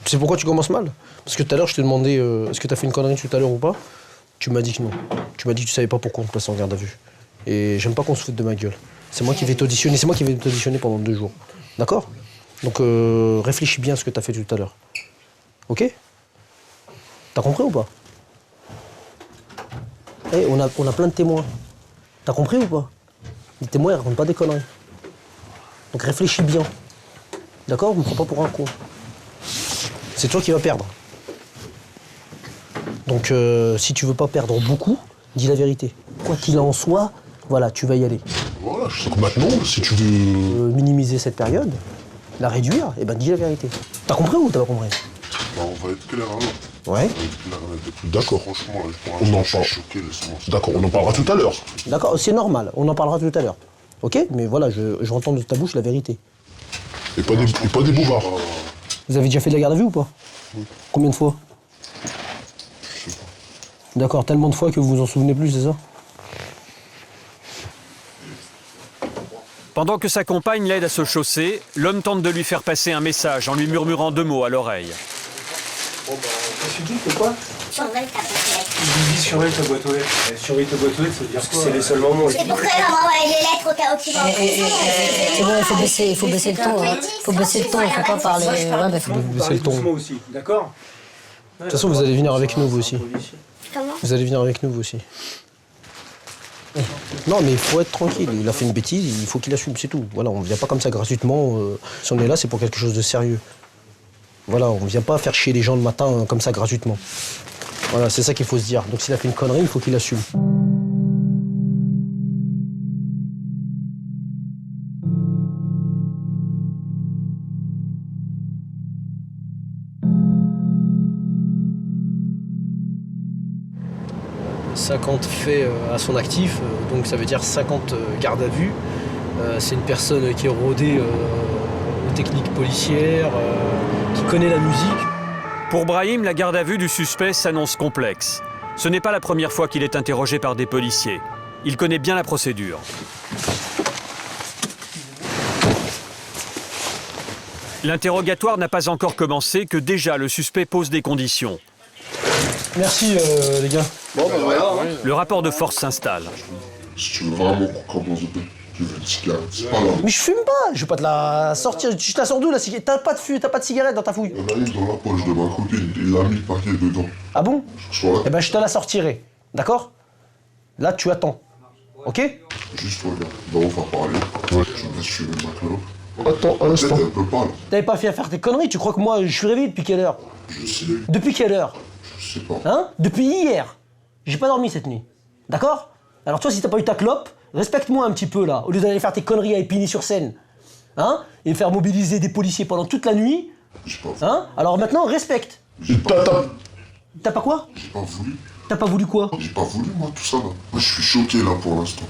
Tu sais pourquoi tu commences mal? Parce que tout à l'heure, je t'ai demandé est-ce que t'as fait une connerie tout à l'heure ou pas? Tu m'as dit que non. Tu m'as dit que tu savais pas pourquoi on te plaçait en garde à vue. Et j'aime pas qu'on se foute de ma gueule. C'est moi qui vais t'auditionner, c'est moi qui vais t'auditionner pendant 2 jours. D'accord? Donc réfléchis bien à ce que t'as fait tout à l'heure. Ok? T'as compris ou pas? Eh, on a plein de témoins. T'as compris ou pas? Les témoins, ils racontent pas des conneries. Donc réfléchis bien. D'accord? Je me prends pas pour un con. C'est toi qui vas perdre. Donc si tu veux pas perdre beaucoup, dis la vérité. Quoi qu'il en soit, voilà, tu vas y aller. Voilà, je sais que maintenant, si tu veux... minimiser cette période, la réduire, et ben dis la vérité. T'as compris ou t'as pas compris? Bah, on va être clair alors. Ouais. D'accord. Franchement, On en je parle. suis choqué, laisse-moi. D'accord, on en parlera tout à l'heure. D'accord, c'est normal, on en parlera tout à l'heure. Ok? Mais voilà, je entends de ta bouche la vérité. Et pas des boubards. Vous avez déjà fait de la garde à vue ou pas? Oui. Combien de fois? Je sais pas. D'accord, tellement de fois que vous vous en souvenez plus, c'est ça? Pendant que sa compagne l'aide à se chausser, l'homme tente de lui faire passer un message en lui murmurant 2 mots à l'oreille. Tu dis que quoi? Surveille ta boîte aux lettres. Il dit surveille ta boîte aux lettres. Surveille ta boîte aux lettres, ça veut dire quoi? C'est les seuls moments où... C'est pour que les lettres au cas où tu vas... C'est bon, il faut baisser le ton. Faut baisser le ton, il faut pas parler... Ouais, bah, faut baisser le ton. Doucement aussi, d'accord? De toute façon, vous allez venir avec nous, vous aussi. Comment? Vous allez venir avec nous, vous aussi. Non, mais il faut être tranquille. Il a fait une bêtise, il faut qu'il assume, c'est tout. Voilà, on ne vient pas comme ça gratuitement. Si on est là, c'est pour quelque chose de sérieux. Voilà, on ne vient pas faire chier les gens le matin comme ça gratuitement. Voilà, c'est ça qu'il faut se dire. Donc s'il a fait une connerie, il faut qu'il assume. « 50 faits à son actif, donc ça veut dire 50 gardes à vue. C'est une personne qui est rodée aux techniques policières, qui connaît la musique. » Pour Brahim, la garde à vue du suspect s'annonce complexe. Ce n'est pas la première fois qu'il est interrogé par des policiers. Il connaît bien la procédure. L'interrogatoire n'a pas encore commencé que déjà le suspect pose des conditions. Merci les gars. Bon, bah voilà. Le rapport de force s'installe. Si tu veux vraiment qu'on commence de tu veux une cigarette, c'est pas grave. Mais je fume pas, je vais pas te la sortir. Tu te la sors d'où la cigarette? T'as pas de cigarette dans ta fouille? Il y en a une dans la poche de ma copine, il a mis le paquet dedans. Ah bon? Ouais. Eh ben je te la sortirai, d'accord? Là tu attends, ok? Juste regarde, là on va parler. Ouais. Je vais fumer ma clope. Attends un instant. Elle peut pas là. T'avais pas fait à faire tes conneries, tu crois que moi je suis réveillé depuis quelle heure? Je sais. Depuis quelle heure? Je sais pas. Hein? Depuis hier. J'ai pas dormi cette nuit, d'accord? Alors toi si t'as pas eu ta clope, respecte-moi un petit peu là, au lieu d'aller faire tes conneries à Épinay-sur-Seine. Hein? Et faire mobiliser des policiers pendant toute la nuit. Hein? Alors maintenant, respecte. T'as pas quoi? J'ai pas voulu. T'as pas voulu quoi? J'ai pas voulu moi tout ça là. Moi je suis choqué là pour l'instant.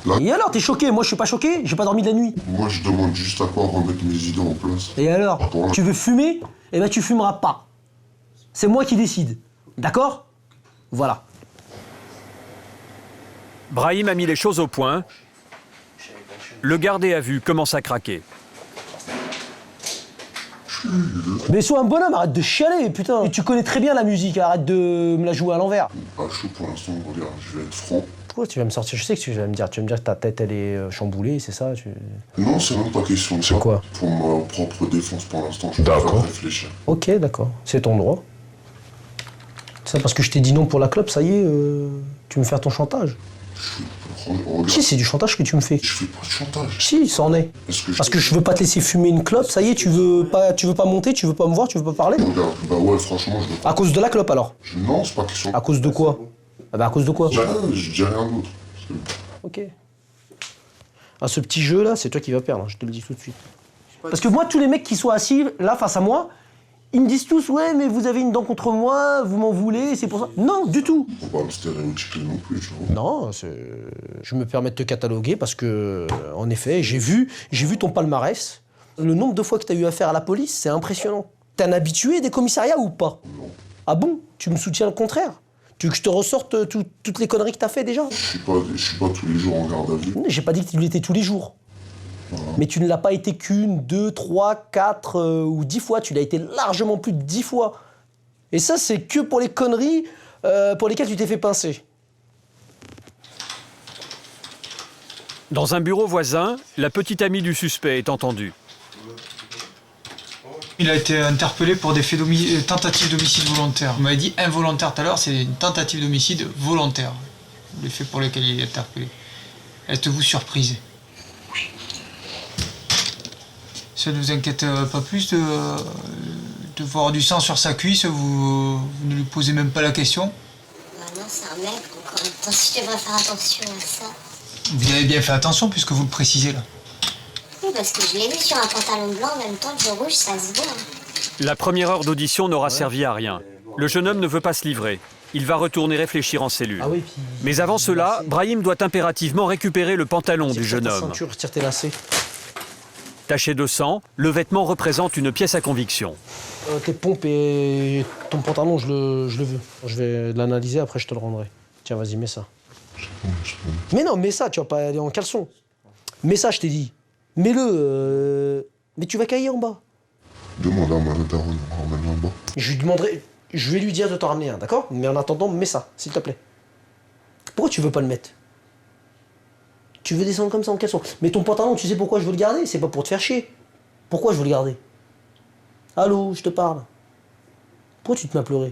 Là... Et alors, t'es choqué? Moi je suis pas choqué, j'ai pas dormi de la nuit. Moi je demande juste à quoi remettre mes idées en place. Et alors? Tu veux fumer? Eh ben tu fumeras pas. C'est moi qui décide. D'accord? Voilà. Brahim a mis les choses au point. Le gardé à vue commence à craquer. Mais sois un bonhomme, arrête de chialer, putain. Tu connais très bien la musique, arrête de me la jouer à l'envers. Pas chaud pour l'instant, regarde, je vais être franc. Pourquoi tu vas me sortir? Je sais que tu vas me dire. Tu vas me dire que ta tête elle est chamboulée, c'est ça? Non, c'est même pas question de ça. C'est quoi? Pour ma propre défense pour l'instant, je préfère réfléchir. Ok, d'accord, c'est ton droit. Ça parce que je t'ai dit non pour la clope, ça y est, tu me fais ton chantage. Si, c'est du chantage que tu me fais. Je fais pas de chantage. Si, ça en est. Parce que je veux pas te laisser fumer une clope, ça y est, tu veux pas monter, tu veux pas me voir, tu veux pas parler? Bah ouais, franchement, je veux pas. À cause de la clope alors? Non, c'est pas question. À cause de quoi? Ah bah à cause de quoi? Je dis rien d'autre. Ok. Ah, ce petit jeu là, c'est toi qui vas perdre, je te le dis tout de suite. Parce que moi, tous les mecs qui sont assis là face à moi, ils me disent tous, ouais, mais vous avez une dent contre moi, vous m'en voulez, c'est pour ça. Non, du tout. Faut pas me stéréotyper non plus, tu vois. Non, je me permets de te cataloguer parce que, en effet, j'ai vu ton palmarès. Le nombre de fois que tu as eu affaire à la police, c'est impressionnant. T'es un habitué des commissariats ou pas? Non. Ah bon? Tu me soutiens le contraire? Tu veux que je te ressorte toutes les conneries que t'as fait déjà? Je suis pas tous les jours en garde à vue. J'ai pas dit que tu l'étais tous les jours. Voilà. Mais tu ne l'as pas été qu'une, 2, 3, 4 ou 10 fois. Tu l'as été largement plus de 10 fois. Et ça, c'est que pour les conneries pour lesquelles tu t'es fait pincer. Dans un bureau voisin, la petite amie du suspect est entendue. Il a été interpellé pour des faits tentatives d'homicide volontaire. Vous m'avez dit involontaire tout à l'heure, c'est une tentative d'homicide volontaire. Les faits pour lesquels il est interpellé. Êtes-vous surprise? Ça ne vous inquiète pas plus de voir du sang sur sa cuisse, vous ne lui posez même pas la question? Bah non, c'est un mec, encore une fois, si je devrais faire attention à ça. Vous avez bien fait attention puisque vous le précisez là. Oui, parce que je l'ai vu sur un pantalon blanc en même temps que le rouge, ça se voit. La première heure d'audition n'aura servi à rien. Le jeune homme ne veut pas se livrer. Il va retourner réfléchir en cellule. Mais avant cela, Brahim doit impérativement récupérer le pantalon du jeune homme. Retire tes lacets. Taché de sang, le vêtement représente une pièce à conviction. Tes pompes et ton pantalon, je le veux. Je vais l'analyser, après je te le rendrai. Tiens, vas-y, mets ça. Mais non, mets ça, tu vas pas aller en caleçon. Mets ça, je t'ai dit. Mets-le. Mais tu vas cailler en bas. Demande à ma daronne, emmène-le en bas. Je lui demanderai. Je vais lui dire de t'en ramener un, d'accord? Mais en attendant, mets ça, s'il te plaît. Pourquoi tu veux pas le mettre? Tu veux descendre comme ça en caleçon? Mais ton pantalon, tu sais pourquoi je veux le garder? C'est pas pour te faire chier. Pourquoi je veux le garder? Allô, je te parle. Pourquoi tu te mets à pleurer?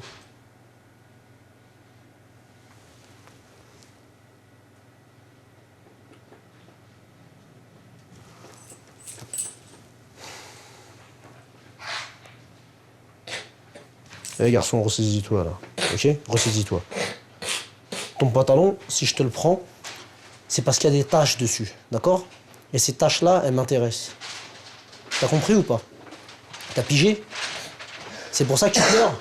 Eh garçon, ressaisis-toi là. Ok? Ressaisis-toi. Ton pantalon, si je te le prends, c'est parce qu'il y a des taches dessus, d'accord? Et ces taches-là, elles m'intéressent. T'as compris ou pas? T'as pigé? C'est pour ça que tu pleures?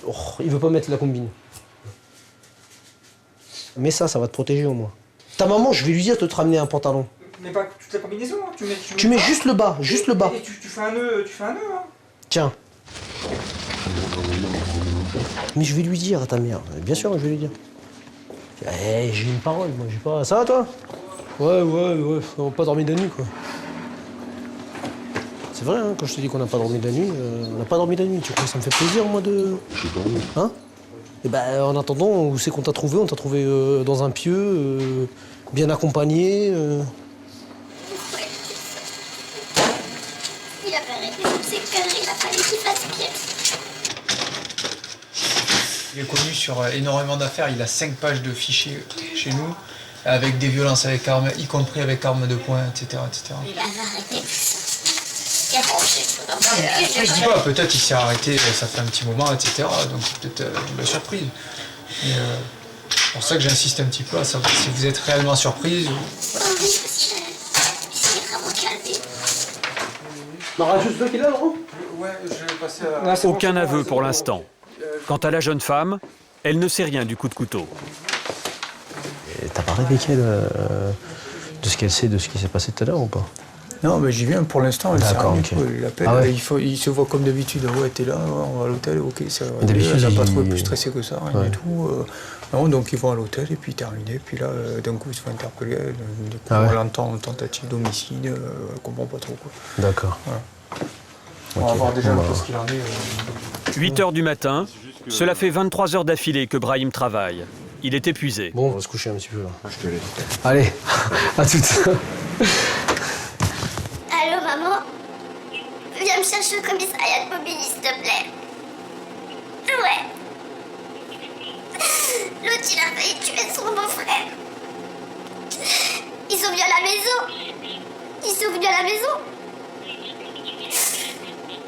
Oh, il veut pas mettre la combine. Mais ça va te protéger au moins. Ta maman, je vais lui dire de te ramener un pantalon. Mais pas toute la combinaison, hein. Tu mets juste le bas, juste le bas. Et tu fais un nœud, hein. Tiens. Mais je vais lui dire à ta mère. Bien sûr, je vais lui dire. Eh, j'ai une parole, moi, j'ai pas... Ça va, toi? Ouais, on n'a pas dormi de la nuit, quoi. C'est vrai, hein, quand je te dis qu'on n'a pas dormi de la nuit, on n'a pas dormi de la nuit. Tu crois que ça me fait plaisir, moi, de... J'ai dormi. Hein? Et ben, en attendant, où c'est qu'on t'a trouvé? On t'a trouvé dans un pieu, bien accompagné. Il a pas arrêté toutes ces conneries, il a fallu qu'il fasse pire. Il est connu sur énormément d'affaires, il a 5 pages de fichiers chez nous, avec des violences avec armes, y compris avec armes de poing, etc. Il a arrêté tout ça. Il a rangé tout dans Je dis pas, peut-être il s'est arrêté, ça fait un petit moment, etc. Donc peut-être la surprise. Mais c'est pour ça que j'insiste un petit peu à savoir si vous êtes réellement surprise. Oh oui, parce que il s'est vraiment calmé. Juste qui est là, Laurent? Ouais, je vais passer à... Aucun aveu pour l'instant. Quant à la jeune femme, elle ne sait rien du coup de couteau. T'as parlé avec elle de ce qu'elle sait de ce qui s'est passé tout à l'heure ou pas? Non, mais j'y viens pour l'instant. D'accord, ok. Il appelle, Ah ouais. il se voit comme d'habitude. Ouais, t'es là, on va à l'hôtel, ok, ça va. D'habitude, Elle n'a pas il- trouvé plus stressé que ça, rien Ouais. du tout. Non, donc ils vont à l'hôtel et puis terminé. Puis là, d'un coup, ils se font interpeller. Ah ouais. On l'entend, tentative d'homicide, elle comprend pas trop quoi. D'accord. Voilà. On va voir déjà un peu ce qu'il en est. 8 heures du matin, cela fait 23 heures d'affilée que Brahim travaille. Il est épuisé. Bon, on va se coucher un petit peu là. Je te laisse. Allez, à toutes. Allô, maman? Viens me chercher au commissariat de Bobigny, s'il te plaît. Ouais. L'autre, il a failli tuer son beau-frère. Ils sont venus à la maison.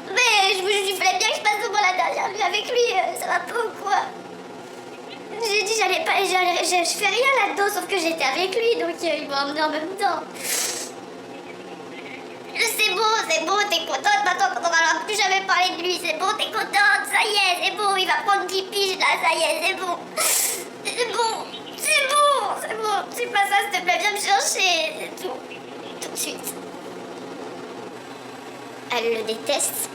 Mais il fallait bien que je passe au moins la dernière nuit avec lui. Ça va pas ou quoi? J'ai dit j'allais pas, je fais rien là-dedans, sauf que j'étais avec lui, donc ils m'ont emmené en même temps. C'est bon, t'es contente maintenant quand on va plus jamais parler de lui. C'est bon, t'es contente, ça y est, c'est bon, il va prendre 10 piges là, ça y est, c'est bon. C'est pas ça, s'il te plaît, viens me chercher, c'est tout. Tout de suite. Elle le déteste.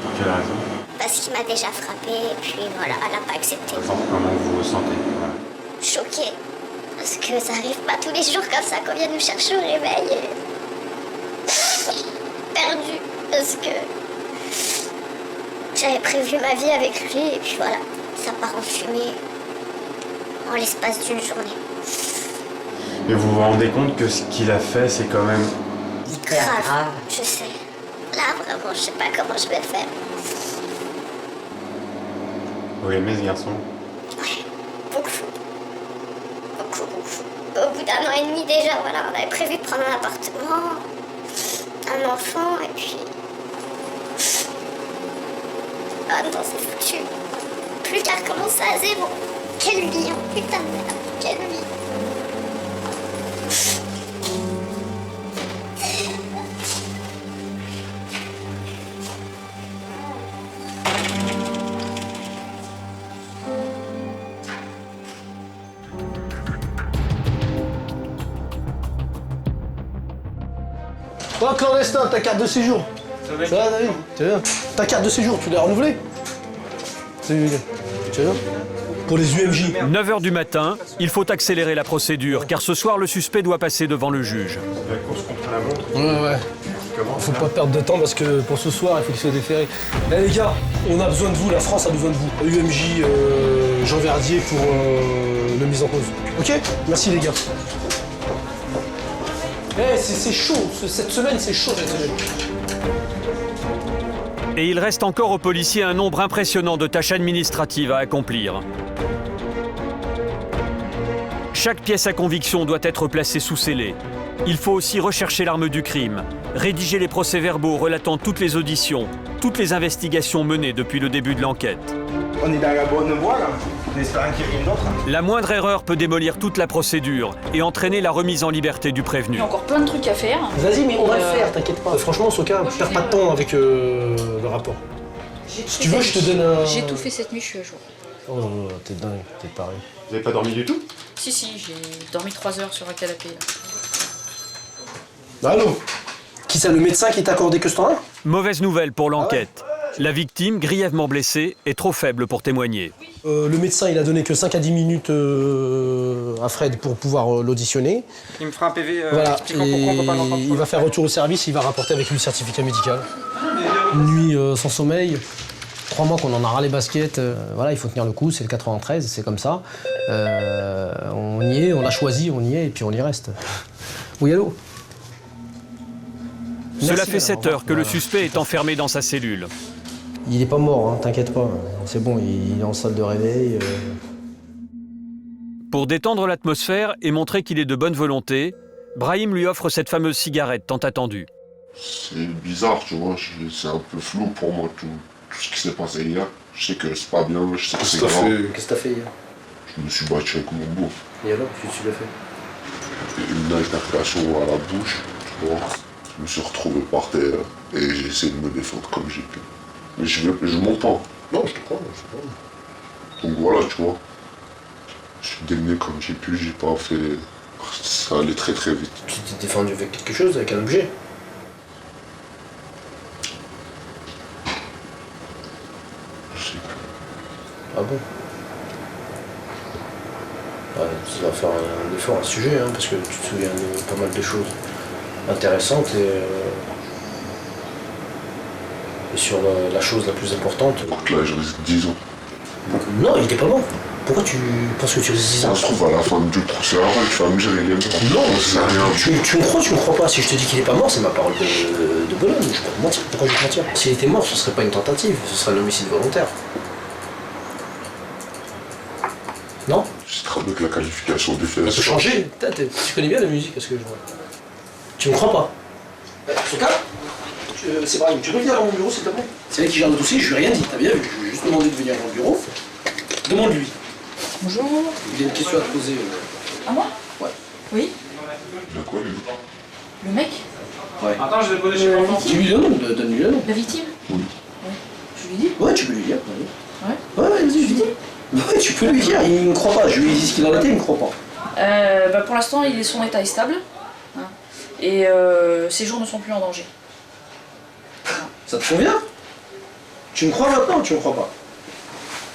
Pour quelle raison? Parce qu'il m'a déjà frappé et puis voilà, elle n'a pas accepté. Par exemple, comment vous vous ressentez? Voilà. Choquée. Parce que ça arrive pas tous les jours comme ça qu'on vient nous chercher au réveil. Et... perdue. Parce que j'avais prévu ma vie avec lui et puis voilà, ça part en fumée en l'espace d'une journée. Mais vous vous rendez compte que ce qu'il a fait, c'est quand même Grave, je sais. Là, vraiment, je sais pas comment je vais faire. Vous aimez ce garçon? Beaucoup. Au bout d'1 an et demi déjà, voilà, on avait prévu de prendre un appartement, un enfant, et puis... Ah non, c'est foutu. Plus qu'à recommencer à zéro. Quelle vie, hein, putain de merde, quelle vie. Oh, clandestin, ta carte de séjour. Ça va, David? Tu vas bien? Ta carte de séjour, tu l'as renouvelée? Salut, tu vas bien? Pour les UMJ. 9h du matin, il faut accélérer la procédure, car ce soir, le suspect doit passer devant le juge. La course contre la montre. Ouais. Faut pas perdre de temps parce que pour ce soir, il faut qu'il soit déféré. Eh les gars, on a besoin de vous, la France a besoin de vous. UMJ, Jean Verdier pour la mise en cause. Ok? Merci les gars. Eh, c'est chaud, cette semaine c'est chaud cette semaine. Et il reste encore aux policiers un nombre impressionnant de tâches administratives à accomplir. Chaque pièce à conviction doit être placée sous scellé. Il faut aussi rechercher l'arme du crime, rédiger les procès-verbaux relatant toutes les auditions, toutes les investigations menées depuis le début de l'enquête. On est dans la bonne voie là, en espérant qu'il n'y ait rien d'autre. La moindre erreur peut démolir toute la procédure et entraîner la remise en liberté du prévenu. Il y a encore plein de trucs à faire. Vas-y, mais on va le faire, t'inquiète pas. Franchement, Soka, perds pas de temps avec le rapport. Si tu veux, je te donne un... J'ai tout fait cette nuit, je suis à jour. Oh, t'es dingue, t'es pareil. Vous avez pas dormi du tout? Si, j'ai dormi 3 heures sur un canapé. Là. Allô? Qui ça, le médecin qui t'a accordé que ce temps-là? Mauvaise nouvelle pour l'enquête. La victime, grièvement blessée, est trop faible pour témoigner. Le médecin, il a donné que 5 à 10 minutes à Fred pour pouvoir l'auditionner. Il me fera un PV voilà. expliquant pourquoi on peut pas l'entendre. Il va faire retour au service, il va rapporter avec lui le certificat médical. Une nuit sans sommeil, 3 mois qu'on en a ras les baskets. Voilà, il faut tenir le coup, c'est le 93, c'est comme ça. On y est, on l'a choisi, on y est et puis on y reste. Oui, allô? Cela fait 7 heures que le suspect est enfermé dans sa cellule. Il est pas mort, hein, t'inquiète pas. C'est bon, il est en salle de réveil. Pour détendre l'atmosphère et montrer qu'il est de bonne volonté, Brahim lui offre cette fameuse cigarette tant attendue. C'est bizarre, tu vois, c'est un peu flou pour moi tout ce qui s'est passé hier. Je sais que c'est pas bien, je sais que c'est grave. Qu'est-ce que t'as fait hier? Je me suis battu avec mon bouffe. Et alors, qu'est-ce que tu l'as fait? Une altercation à la bouche, tu vois. Je me suis retrouvé par terre et j'ai essayé de me défendre comme j'ai pu. Mais je mens pas. Non, je te crois, Donc voilà, tu vois. Je suis démené comme j'ai pu, j'ai pas fait... Ça allait très très vite. Tu t'es défendu avec quelque chose, avec un objet? Je sais plus. Ah bon? Ouais, tu vas faire un effort, un sujet, hein, parce que tu te souviens de pas mal de choses intéressantes et sur la chose la plus importante. Donc là, je risque 10 ans. Non, il était pas mort. Pourquoi tu penses que tu risques 10 ans? Ça se trouve à la fin du procès, tu vas me dire il est mort. Non, tu me crois pas. Si je te dis qu'il est pas mort, c'est ma parole de bonhomme. Je vais pas te mentir. Pourquoi je vais te mentir? S'il était mort, ce serait pas une tentative, ce serait un homicide volontaire. Non? C'est très bien que la qualification du fait. Ça peut changer. Tu connais bien la musique, est-ce que je vois? Tu me crois pas? Soka, c'est Brahim, tu peux venir dans mon bureau s'il te plaît? C'est lui qui gère le dossier, je lui ai rien dit, t'as bien vu, je lui ai juste demandé de venir dans le bureau. Demande-lui. Bonjour. Il y a une question à te poser. À moi? Ouais. Oui? De quoi lui? Le mec? Ouais. Attends, je vais poser chez l'enfant. Dis-lui le nom, donne-lui le nom. La victime? Oui. Ouais. Je lui dis? Ouais, tu peux lui dire. Ouais? Ouais, vas-y, je lui dis. Ouais, tu peux lui dire, il me croit pas, je lui ai dit ce qu'il en était, il me croit pas. Pour l'instant, son état est stable. Hein, et ses jours ne sont plus en danger. Ça te convient? Tu me crois maintenant ou tu me crois pas?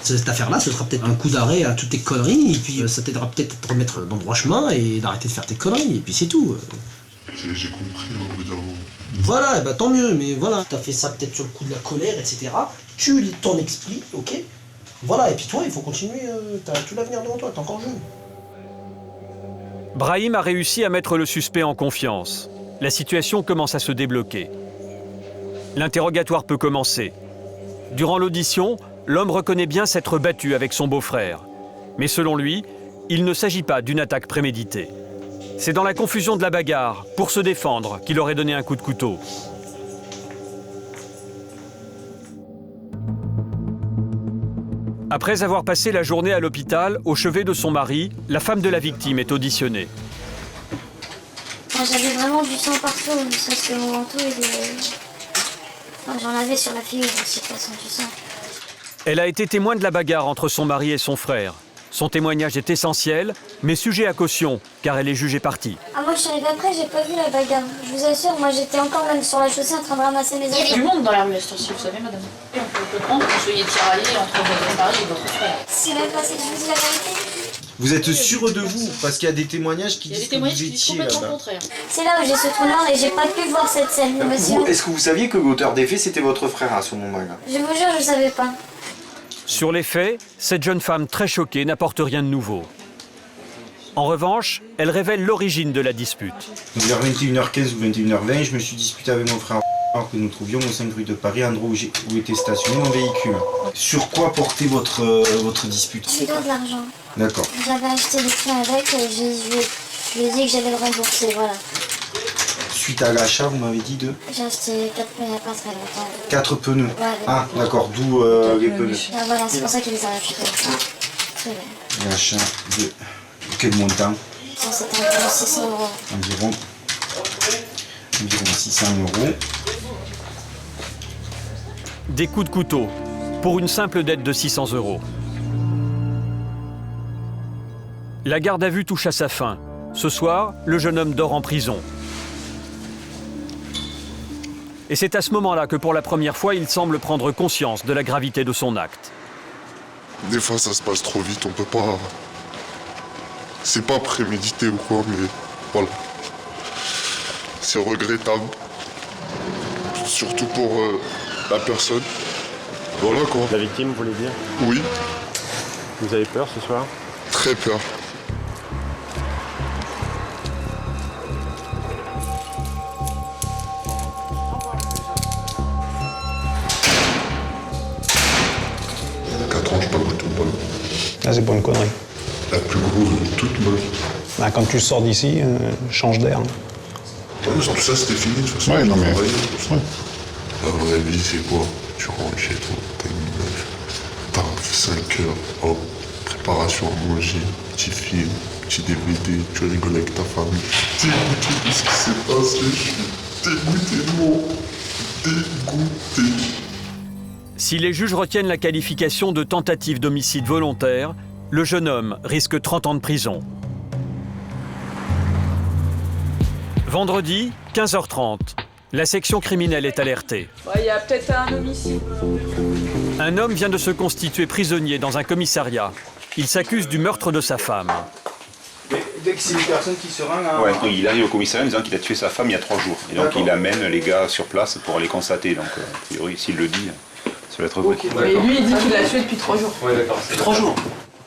Cette affaire-là, ce sera peut-être un coup d'arrêt à toutes tes conneries, et puis ça t'aidera peut-être à te remettre dans le droit chemin et d'arrêter de faire tes conneries, et puis c'est tout. J'ai compris, au bout d'un moment. Voilà, bah tant mieux, mais voilà. T'as fait ça peut-être sur le coup de la colère, etc. Tu t'en expliques, ok? Voilà, et puis toi, il faut continuer, t'as tout l'avenir devant toi, t'es encore jeune. Brahim a réussi à mettre le suspect en confiance. la situation commence à se débloquer. L'interrogatoire peut commencer. Durant l'audition, l'homme reconnaît bien s'être battu avec son beau-frère. Mais selon lui, il ne s'agit pas d'une attaque préméditée. C'est dans la confusion de la bagarre, pour se défendre, qu'il aurait donné un coup de couteau. Après avoir passé la journée à l'hôpital, au chevet de son mari, la femme de la victime est auditionnée. J'avais vraiment du sang partout, parce que mon manteau, j'en avais sur la figure aussi, de toute façon, du sang. Elle a été témoin de la bagarre entre son mari et son frère. Son témoignage est essentiel, mais sujet à caution, car elle est jugée partie. Ah, moi je suis arrivée après, j'ai pas vu la bagarre. Je vous assure, moi j'étais encore même sur la chaussée en train de ramasser mes affaires. Il y a du monde dans la rue à ce temps-ci, vous savez, madame. Et on peut comprendre que vous soyez tiraillés entre votre mari et votre frère. C'est même pas si je vous dis la vérité. Vous êtes sûr de vous? Parce qu'il y a des témoignages qui disent que vous étiez complètement là-bas. contraire. C'est là où j'ai ce trou noir et j'ai pas pu voir cette scène, monsieur. Est-ce que vous saviez que l'auteur des faits, c'était votre frère à ce moment-là? Je vous jure, je savais pas. Sur les faits, cette jeune femme très choquée n'apporte rien de nouveau. En revanche, elle révèle l'origine de la dispute. Vers 21h15 ou 21h20, je me suis disputé avec mon frère que nous trouvions au 5 rue de Paris, endroit où était stationné mon véhicule. Sur quoi portait votre dispute? Je lui dois de l'argent. D'accord. J'avais acheté des trains avec et je lui ai dit que j'allais le rembourser, voilà. Suite à l'achat, vous m'avez dit de? J'ai acheté 4 pneus il n'y a pas très longtemps. 4 pneus? Ouais, ah, d'accord, d'où les pneus. Ah, voilà, c'est pour ça qu'il les a achetés. Très bien. L'achat de quel montant? Ça, c'était environ 600 €. Environ 600 €. Des coups de couteau, pour une simple dette de 600 €. La garde à vue touche à sa fin. Ce soir, le jeune homme dort en prison. Et c'est à ce moment-là que pour la première fois, il semble prendre conscience de la gravité de son acte. Des fois, ça se passe trop vite, on peut pas... C'est pas prémédité ou quoi, mais voilà. C'est regrettable. Surtout pour la personne. Voilà quoi. La victime, vous voulez dire? Oui. Vous avez peur ce soir? Très peur. Ah, c'est pas une connerie. La plus grosse de toute ma vie. Bah, quand tu sors d'ici, change d'air. Ouais, mais tout ça, c'était fini de toute façon. Ouais, non, mais... La vraie vie, c'est quoi? Tu rentres chez toi, t'as une meuf, t'as 5 heures, hop, préparation à manger, petit film, petit DVD, tu rigoles avec ta famille. Dégoûté de ce qui s'est passé, je suis dégoûté de moi. Dégoûté. Si les juges retiennent la qualification de tentative d'homicide volontaire, le jeune homme risque 30 ans de prison. Vendredi, 15h30, la section criminelle est alertée. Il y a peut-être un homicide. Un homme vient de se constituer prisonnier dans un commissariat. Il s'accuse du meurtre de sa femme. Dès que c'est une personne qui se rend à... Ouais, il arrive au commissariat en disant qu'il a tué sa femme il y a 3 jours. Et donc il amène les gars sur place pour les constater. Donc a priori, s'il le dit, ça va être vrai. Mais lui, il dit qu'il l'a tué depuis 3 jours. Ouais, d'accord. Depuis 3 jours.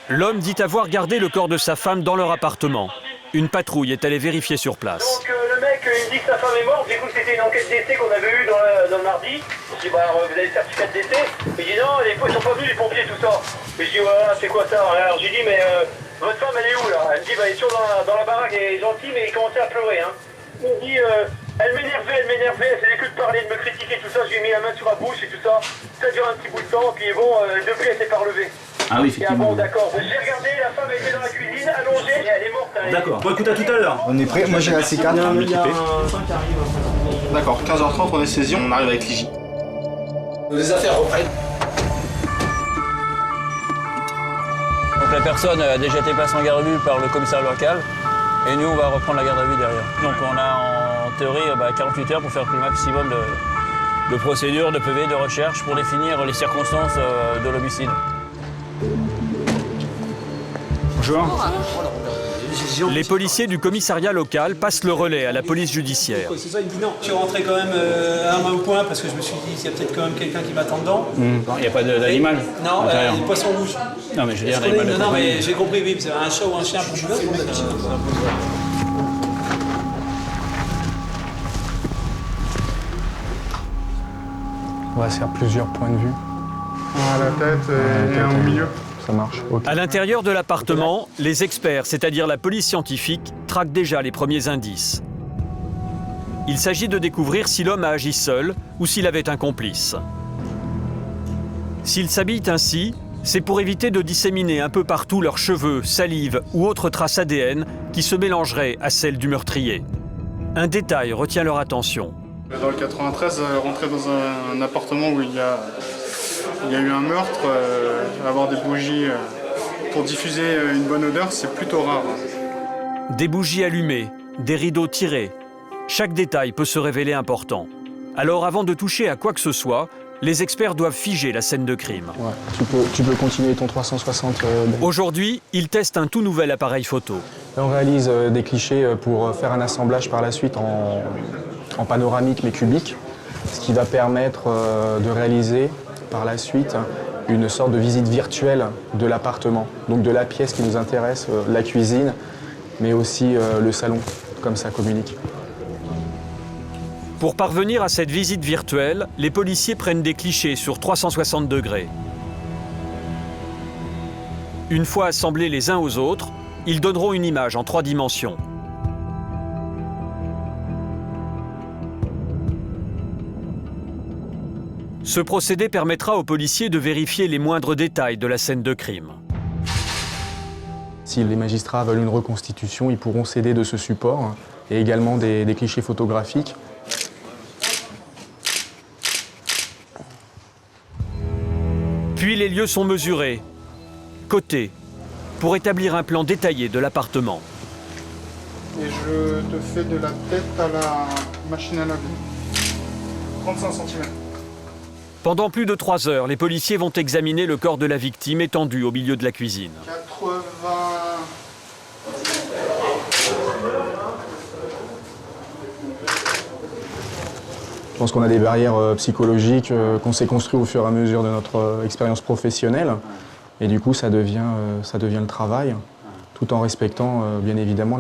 L'homme dit avoir gardé le corps de sa femme dans leur appartement. Une patrouille est allée vérifier sur place. Donc le mec, il dit que sa femme est morte, du coup c'était une enquête d'essai qu'on avait eue dans le mardi. Je dis bah vous avez le certificat de décès. Il dit non, ils sont pas venus les pompiers tout ça. Et je dis voilà, c'est quoi ça? Alors j'ai dit mais votre femme elle est où là? Elle me dit bah elle est toujours dans la baraque, elle est gentille mais il commençait à pleurer hein. Il me dit elle m'énervait, elle faisait que de parler, de me critiquer tout ça, je lui ai mis la main sur la bouche et tout ça. Ça dure un petit bout de temps, puis bon, depuis elle s'est pas relevée. Ah oui, effectivement. Ah bon, d'accord. J'ai regardé, la femme était dans la cuisine, allongée, et elle est morte. D'accord. Bon, écoute, à tout à l'heure. On est prêt? Moi j'ai la C4. Il y a un train qui arrive. D'accord, 15h30, on est saisi, on arrive avec l'IJ. Les affaires reprennent. Donc la personne a déjà été placée en garde à vue par le commissaire local et nous on va reprendre la garde à vue derrière. Donc on a en théorie 48 heures pour faire le maximum de procédures, de PV, de recherche pour définir les circonstances de l'homicide. Bonjour. Les policiers du commissariat local passent le relais à la police judiciaire. C'est ça, il me dit non. Je suis rentré quand même à main au point parce que je me suis dit, il y a peut-être quand même quelqu'un qui m'attend dedans. Il n'y a pas d'animal? Non, des poissons rouges. Non, mais je veux dire, un animal de non, mais j'ai compris, oui, c'est un chat ou un chien pour On va se faire plusieurs points de vue. À la tête et un au milieu. Ça marche. Okay. À l'intérieur de l'appartement, les experts, c'est-à-dire la police scientifique, traquent déjà les premiers indices. Il s'agit de découvrir si l'homme a agi seul ou s'il avait un complice. S'ils s'habillent ainsi, c'est pour éviter de disséminer un peu partout leurs cheveux, salive ou autres traces ADN qui se mélangeraient à celles du meurtrier. Un détail retient leur attention. Dans le 93, rentrer dans un appartement où il y a eu un meurtre, avoir des bougies pour diffuser une bonne odeur, c'est plutôt rare. Des bougies allumées, des rideaux tirés. Chaque détail peut se révéler important. Alors avant de toucher à quoi que ce soit, les experts doivent figer la scène de crime. Ouais, tu peux continuer ton 360. Aujourd'hui, ils testent un tout nouvel appareil photo. On réalise des clichés pour faire un assemblage par la suite en panoramique mais cubique, ce qui va permettre de réaliser par la suite une sorte de visite virtuelle de l'appartement, donc de la pièce qui nous intéresse, la cuisine, mais aussi le salon, comme ça communique. Pour parvenir à cette visite virtuelle, les policiers prennent des clichés sur 360 degrés. Une fois assemblés les uns aux autres, ils donneront une image en 3 dimensions. Ce procédé permettra aux policiers de vérifier les moindres détails de la scène de crime. Si les magistrats veulent une reconstitution, ils pourront s'aider de ce support et également des clichés photographiques. Puis les lieux sont mesurés, cotés, pour établir un plan détaillé de l'appartement. Et je te fais de la tête à la machine à laver. 35 cm. Pendant plus de 3 heures, les policiers vont examiner le corps de la victime étendu au milieu de la cuisine. 80... Je pense qu'on a des barrières psychologiques qu'on s'est construites au fur et à mesure de notre expérience professionnelle. Et du coup, ça devient le travail, tout en respectant bien évidemment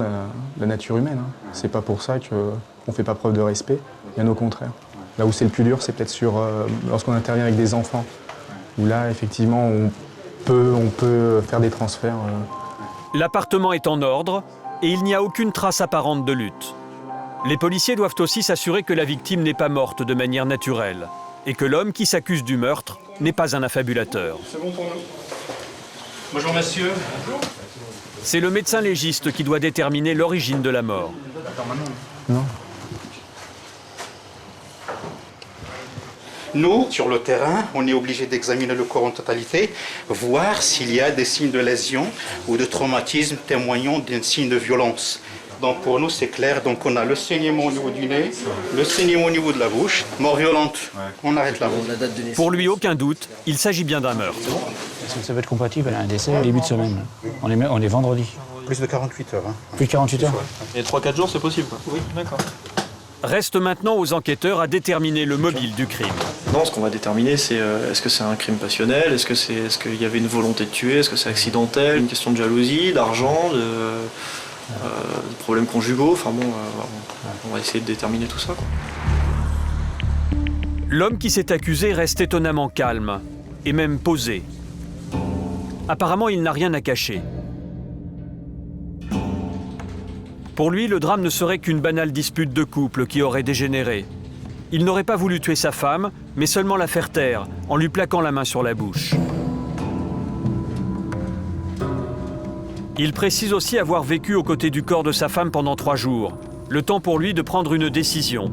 la nature humaine. C'est pas pour ça qu'on ne fait pas preuve de respect, bien au contraire. Là où c'est le plus dur, c'est peut-être lorsqu'on intervient avec des enfants, où là, effectivement, on peut faire des transferts. L'appartement est en ordre et il n'y a aucune trace apparente de lutte. Les policiers doivent aussi s'assurer que la victime n'est pas morte de manière naturelle et que l'homme qui s'accuse du meurtre n'est pas un affabulateur. C'est bon pour nous. Bonjour monsieur. C'est le médecin légiste qui doit déterminer l'origine de la mort. Non. Nous, sur le terrain, on est obligé d'examiner le corps en totalité, voir s'il y a des signes de lésion ou de traumatisme témoignant d'un signe de violence. Donc pour nous, c'est clair. Donc on a le saignement au niveau du nez, le saignement au niveau de la bouche, mort violente. On arrête là. Pour lui, aucun doute, il s'agit bien d'un meurtre. Est-ce que ça va être compatible à un décès au début de semaine? On est vendredi. Plus de 48 heures. Plus de 48 heures? Et 3-4 jours, c'est possible quoi? Oui, d'accord. Reste maintenant aux enquêteurs à déterminer le mobile du crime. Non, ce qu'on va déterminer, c'est est-ce que c'est un crime passionnel, est-ce qu'il y avait une volonté de tuer, est-ce que c'est accidentel, une question de jalousie, d'argent, de problèmes conjugaux, enfin bon, on va essayer de déterminer tout ça, quoi. L'homme qui s'est accusé reste étonnamment calme, et même posé. Apparemment, il n'a rien à cacher. Pour lui, le drame ne serait qu'une banale dispute de couple qui aurait dégénéré. Il n'aurait pas voulu tuer sa femme, mais seulement la faire taire, en lui plaquant la main sur la bouche. Il précise aussi avoir vécu aux côtés du corps de sa femme pendant 3 jours. Le temps pour lui de prendre une décision.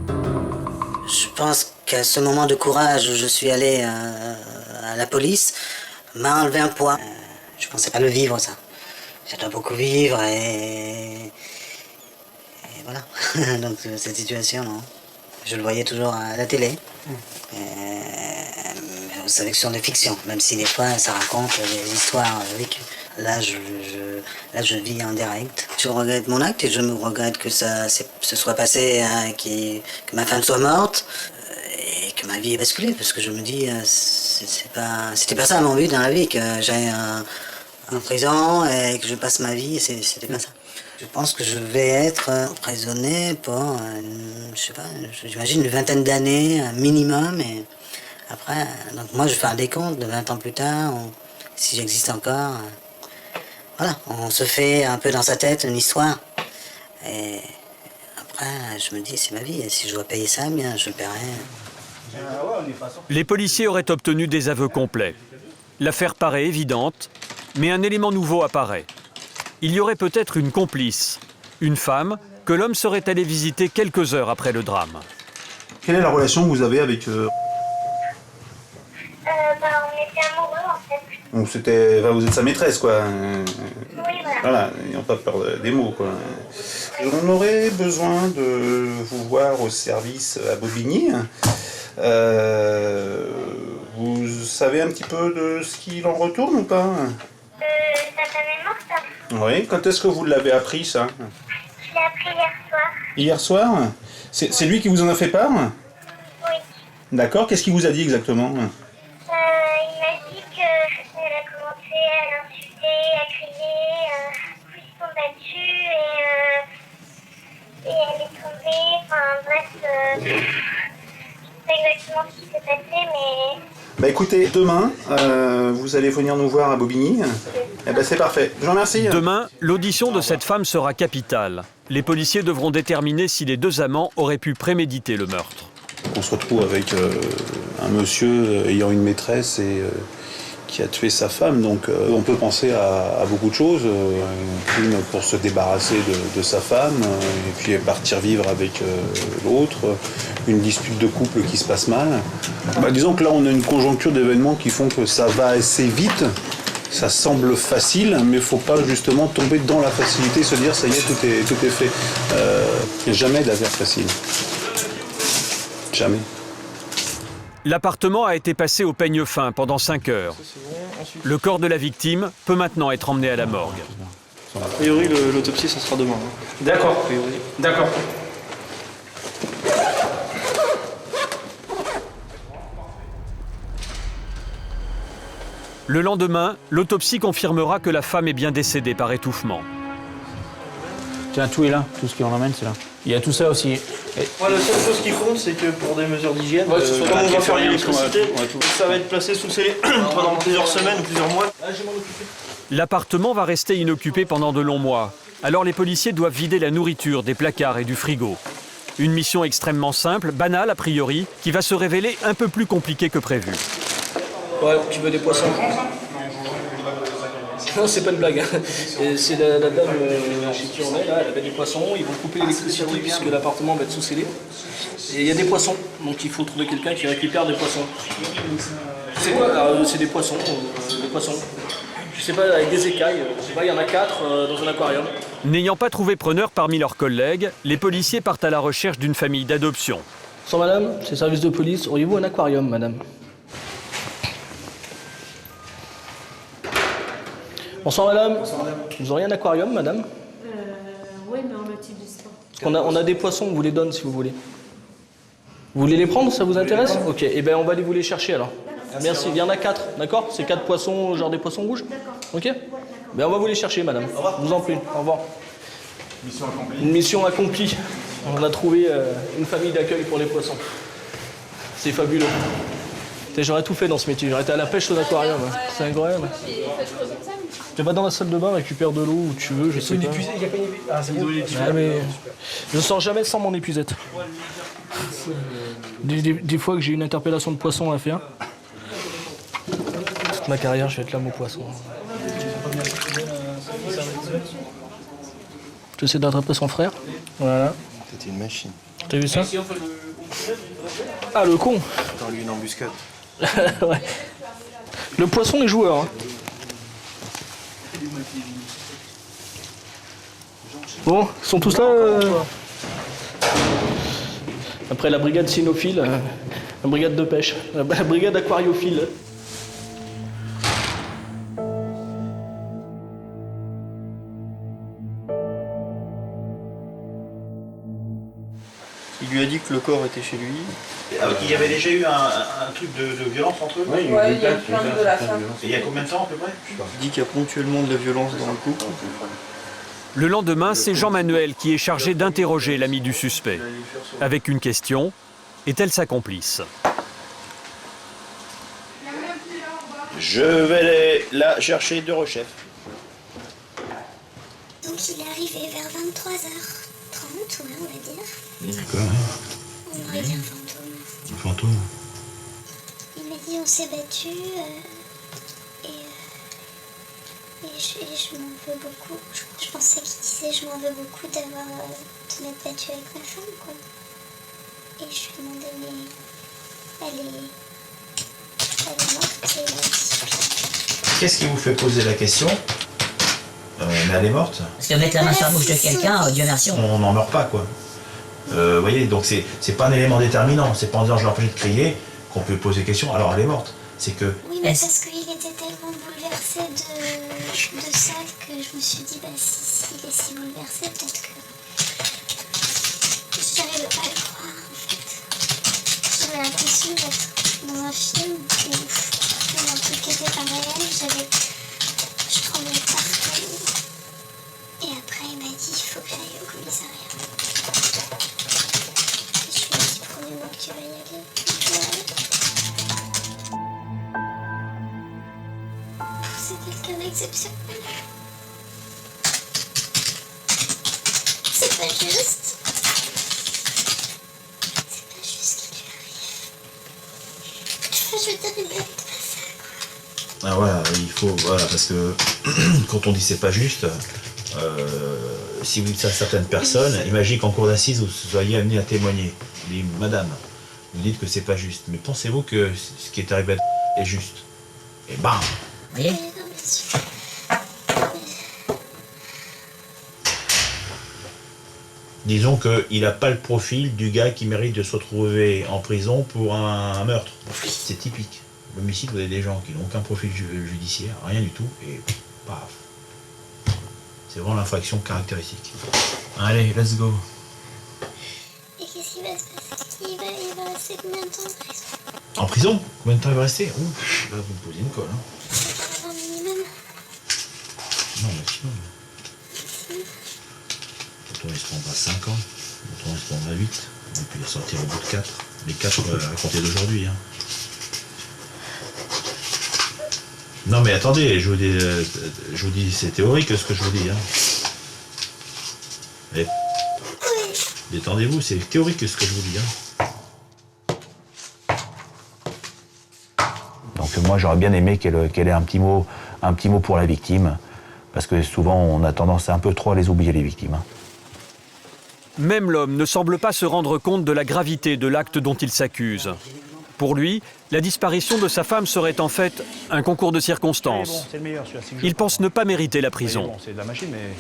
Je pense qu'à ce moment de courage où je suis allé à la police, m'a enlevé un poids. Je pensais pas le vivre, ça. Je dois beaucoup vivre et voilà. Donc cette situation, non. Je le voyais toujours à la télé. Vous savez que ce sont des fictions, même si des fois ça raconte des histoires vécues. Là, je vis en direct. Je regrette mon acte et je me regrette que se soit passé, que ma femme soit morte et que ma vie ait basculé, parce que je me dis, c'était pas ça mon but dans la vie, que j'aille en prison et que je passe ma vie, c'était pas ça. Je pense que je vais être emprisonné pour, je sais pas, j'imagine une vingtaine d'années, un minimum. Et après, donc moi je vais faire des comptes de 20 ans plus tard, si j'existe encore. Voilà, on se fait un peu dans sa tête une histoire. Et après, je me dis, c'est ma vie, et si je dois payer ça, bien, je le paierai. Les policiers auraient obtenu des aveux complets. L'affaire paraît évidente, mais un élément nouveau apparaît. Il y aurait peut-être une complice, une femme, que l'homme serait allé visiter quelques heures après le drame. Quelle est la relation que vous avez avec... On était amoureux en fait. Donc c'était... Enfin, vous êtes sa maîtresse, quoi. Oui, voilà. Voilà, n'ayant pas peur des mots, quoi. On aurait besoin de vous voir au service à Bobigny. Vous savez un petit peu de ce qu'il en retourne ou pas? Sa femme est morte. Oui, quand est-ce que vous l'avez appris, ça? Je l'ai appris hier soir. Hier soir? C'est lui qui vous en a fait part? Oui. D'accord, qu'est-ce qu'il vous a dit exactement? Il m'a dit qu'elle a commencé à l'insulter, à crier, puis ils sont battus et elle est tombée. Enfin bref, je sais pas exactement ce qui s'est passé, mais... Bah écoutez, demain, vous allez venir nous voir à Bobigny. Eh ben c'est parfait. Je vous remercie. Demain, l'audition de cette femme sera capitale. Les policiers devront déterminer si les deux amants auraient pu préméditer le meurtre. On se retrouve avec un monsieur ayant une maîtresse et qui a tué sa femme. Donc on peut penser à beaucoup de choses. Un crime pour se débarrasser de sa femme et puis partir vivre avec l'autre. Une dispute de couple qui se passe mal. Bah, disons que là on a une conjoncture d'événements qui font que ça va assez vite. Ça semble facile, mais il ne faut pas justement tomber dans la facilité, se dire ça y est, tout est fait. Il n'y a jamais d'affaire facile. Jamais. L'appartement a été passé au peigne fin pendant 5 heures. Le corps de la victime peut maintenant être emmené à la morgue. A priori, l'autopsie, ça sera demain. D'accord. D'accord. Le lendemain, l'autopsie confirmera que la femme est bien décédée par étouffement. Tiens, tout est là, tout ce qui en emmène, c'est là. Il y a tout ça aussi. Ouais, la seule chose qui compte, c'est que pour des mesures d'hygiène, comme on va faire l'électricité, ça va être placé sous scellé pendant plusieurs semaines ou plusieurs mois. L'appartement va rester inoccupé pendant de longs mois. Alors les policiers doivent vider la nourriture des placards et du frigo. Une mission extrêmement simple, banale a priori, qui va se révéler un peu plus compliquée que prévu. Ouais, tu veux des poissons? Non, c'est pas une blague. Hein. C'est la dame chez qui on est, là, elle avait des poissons. Ils vont couper l'électricité puisque l'appartement va être sous scellé. Et il y a des poissons, donc il faut trouver quelqu'un qui récupère des poissons. C'est quoi? C'est des poissons. Je sais pas, avec des écailles. Je sais pas, il y en a 4 dans un aquarium. N'ayant pas trouvé preneur parmi leurs collègues, les policiers partent à la recherche d'une famille d'adoption. Bonsoir madame, c'est le service de police. Auriez-vous un aquarium, madame? Bonsoir madame. Vous auriez un aquarium, madame? Oui, mais on l'utilise pas. Parce qu'on a des poissons, on vous les donne si vous voulez. Vous voulez les prendre, ça vous intéresse? Ok, et ben on va aller vous les chercher alors. Merci, il y en a 4, d'accord? C'est 4 poissons, genre des poissons rouges? Ok? Ben on va vous les chercher, madame. Je vous en prie, au revoir. Mission accomplie. Une mission accomplie. On a trouvé une famille d'accueil pour les poissons. C'est fabuleux. J'aurais tout fait dans ce métier, j'aurais été à la pêche au aquarium. C'est incroyable. Tu vas dans la salle de bain, récupère de l'eau où tu veux, je sais pas. Il n'y a pas une épuisette. Ah, c'est bon. Ah, mais je sors jamais sans mon épuisette. Des fois que j'ai une interpellation de poisson à faire. Toute ma carrière, je vais être là, mon poisson. Tu essaies d'attraper son frère. Voilà. C'était une machine. T'as vu ça? Ah, le con. Dans lui une embuscade. Ouais. Le poisson est joueur. Hein. Bon, ils sont tous là. Après la brigade cynophile, la brigade de pêche, la brigade aquariophile. Il lui a dit que le corps était chez lui. Il y avait déjà eu un truc de violence entre eux? Ouais, il y a eu plein de la femme. Et il y a combien de temps à peu près? Il dit qu'il y a ponctuellement de la violence dans le couple. Le lendemain, c'est Jean-Manuel qui est chargé d'interroger l'ami du suspect. Avec une question, est-elle sa complice? Je vais la chercher de rechef. Donc il est arrivé vers 23h30, ouais, on va dire. D'accord. On aurait dit un fantôme. Un fantôme. Il m'a dit on s'est battu et je m'en veux beaucoup. Je pensais qu'il disait je m'en veux beaucoup de m'être battue avec ma femme, quoi. Et je lui ai demandé mais elle est morte et il m'a dit. Qu'est-ce qui vous fait poser la question? Mais elle est morte. Parce que mettre la main sur la bouche de quelqu'un, Dieu merci. On n'en meurt pas, quoi. Vous voyez, donc c'est pas un élément déterminant. C'est pas en disant je l'empêche de crier qu'on peut poser question. Alors elle est morte. C'est que. Oui, mais parce qu'il était tellement bouleversé de ça que je me suis dit, bah s'il est si bouleversé, peut-être que. J'arrive pas à le croire, en fait. J'avais l'impression d'être dans un film où un truc était pas réel, je tremblais partout. Et après, il m'a dit, il faut que j'aille au commissariat. Et je lui ai dit, promets-moi que tu vas y aller. C'est quelqu'un d'exceptionnel. C'est pas juste. C'est pas juste qu'il lui arrive. Je veux dire, il mérite pas ça. Ah voilà, il faut. Voilà, parce que quand on dit c'est pas juste, si vous dites ça à certaines personnes, imaginez qu'en cour d'assises vous soyez amené à témoigner. Vous dites, madame, vous dites que c'est pas juste. Mais pensez-vous que ce qui est arrivé est juste? Et bam! Vous voyez? Disons qu'il n'a pas le profil du gars qui mérite de se retrouver en prison pour un meurtre. C'est typique. L'homicide, vous avez des gens qui n'ont aucun profil judiciaire, rien du tout, et paf. C'est vraiment l'infraction caractéristique. Allez, let's go. Et qu'est-ce qui va se passer? Il va rester combien de temps en prison? En prison? Combien de temps il va rester? Ouf, là vous me posez une colle. Hein. Un minimum. Non, maximum. Autant il se prendra 5 ans, autant il se prendra 8, et puis il va sortir au bout de 4. Les 4 à compter d'aujourd'hui. Hein. Non mais attendez, je vous dis c'est théorique ce que je vous dis. Hein. Et... détendez-vous, c'est théorique ce que je vous dis. Hein. Donc moi j'aurais bien aimé qu'elle ait un petit mot pour la victime, parce que souvent on a tendance un peu trop à les oublier les victimes. Hein. Même l'homme ne semble pas se rendre compte de la gravité de l'acte dont il s'accuse. Pour lui, la disparition de sa femme serait en fait un concours de circonstances. Il pense ne pas mériter la prison. C'est de la machine, mais...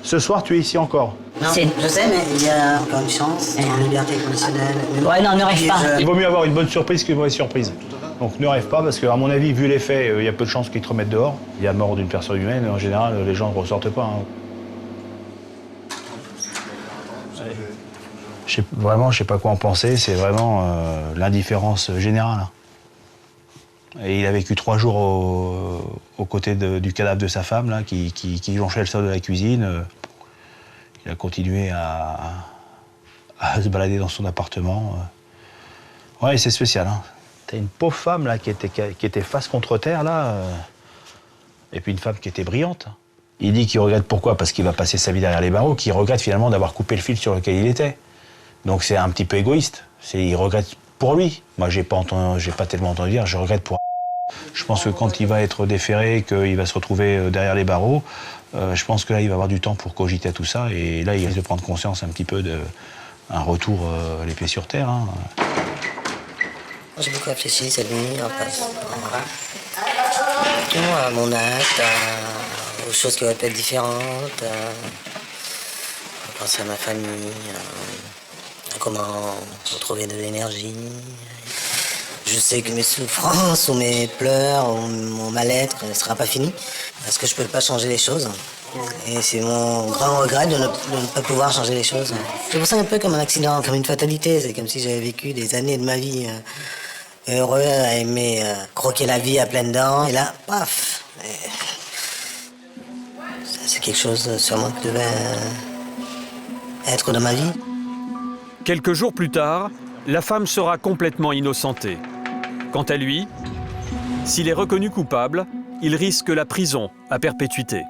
Ce soir, tu es ici encore. Non, je sais, mais il y a encore une chance, une liberté conditionnelle. Ouais, non, ne rêve pas. Il vaut mieux avoir une bonne surprise qu'une mauvaise surprise. Donc ne rêve pas, parce qu'à mon avis, vu les faits, il y a peu de chances qu'ils te remettent dehors. Il y a mort d'une personne humaine, en général, les gens ne ressortent pas. Hein. Vraiment, je sais pas quoi en penser, c'est vraiment l'indifférence générale. Et il a vécu 3 jours aux côtés du cadavre de sa femme, là, qui jonchait le sol de la cuisine. Il a continué à se balader dans son appartement. Ouais, c'est spécial. Hein. T'as une pauvre femme là, qui était face contre terre, là, et puis une femme qui était brillante. Il dit qu'il regrette pourquoi? Parce qu'il va passer sa vie derrière les barreaux, qu'il regrette finalement d'avoir coupé le fil sur lequel il était. Donc c'est un petit peu égoïste. Il regrette pour lui. Moi, j'ai pas tellement entendu dire, je regrette pour... Je pense que quand il va être déféré, qu'il va se retrouver derrière les barreaux, je pense que là, il va avoir du temps pour cogiter à tout ça. Et là, il risque de prendre conscience un petit peu d'un retour les pieds sur terre. Hein. J'ai beaucoup réfléchi cette nuit, à mon acte, aux choses qui auraient pu être différentes, à penser à ma famille, à comment retrouver de l'énergie. Je sais que mes souffrances ou mes pleurs ou mon mal-être ne sera pas fini, parce que je ne peux pas changer les choses. Et c'est mon grand regret de ne pas pouvoir changer les choses. Je me sens un peu comme un accident, comme une fatalité. C'est comme si j'avais vécu des années de ma vie heureux, à aimer croquer la vie à pleines dents. Et là, paf. C'est C'est quelque chose sûrement qui devait être dans ma vie. Quelques jours plus tard, la femme sera complètement innocentée. Quant à lui, s'il est reconnu coupable, il risque la prison à perpétuité.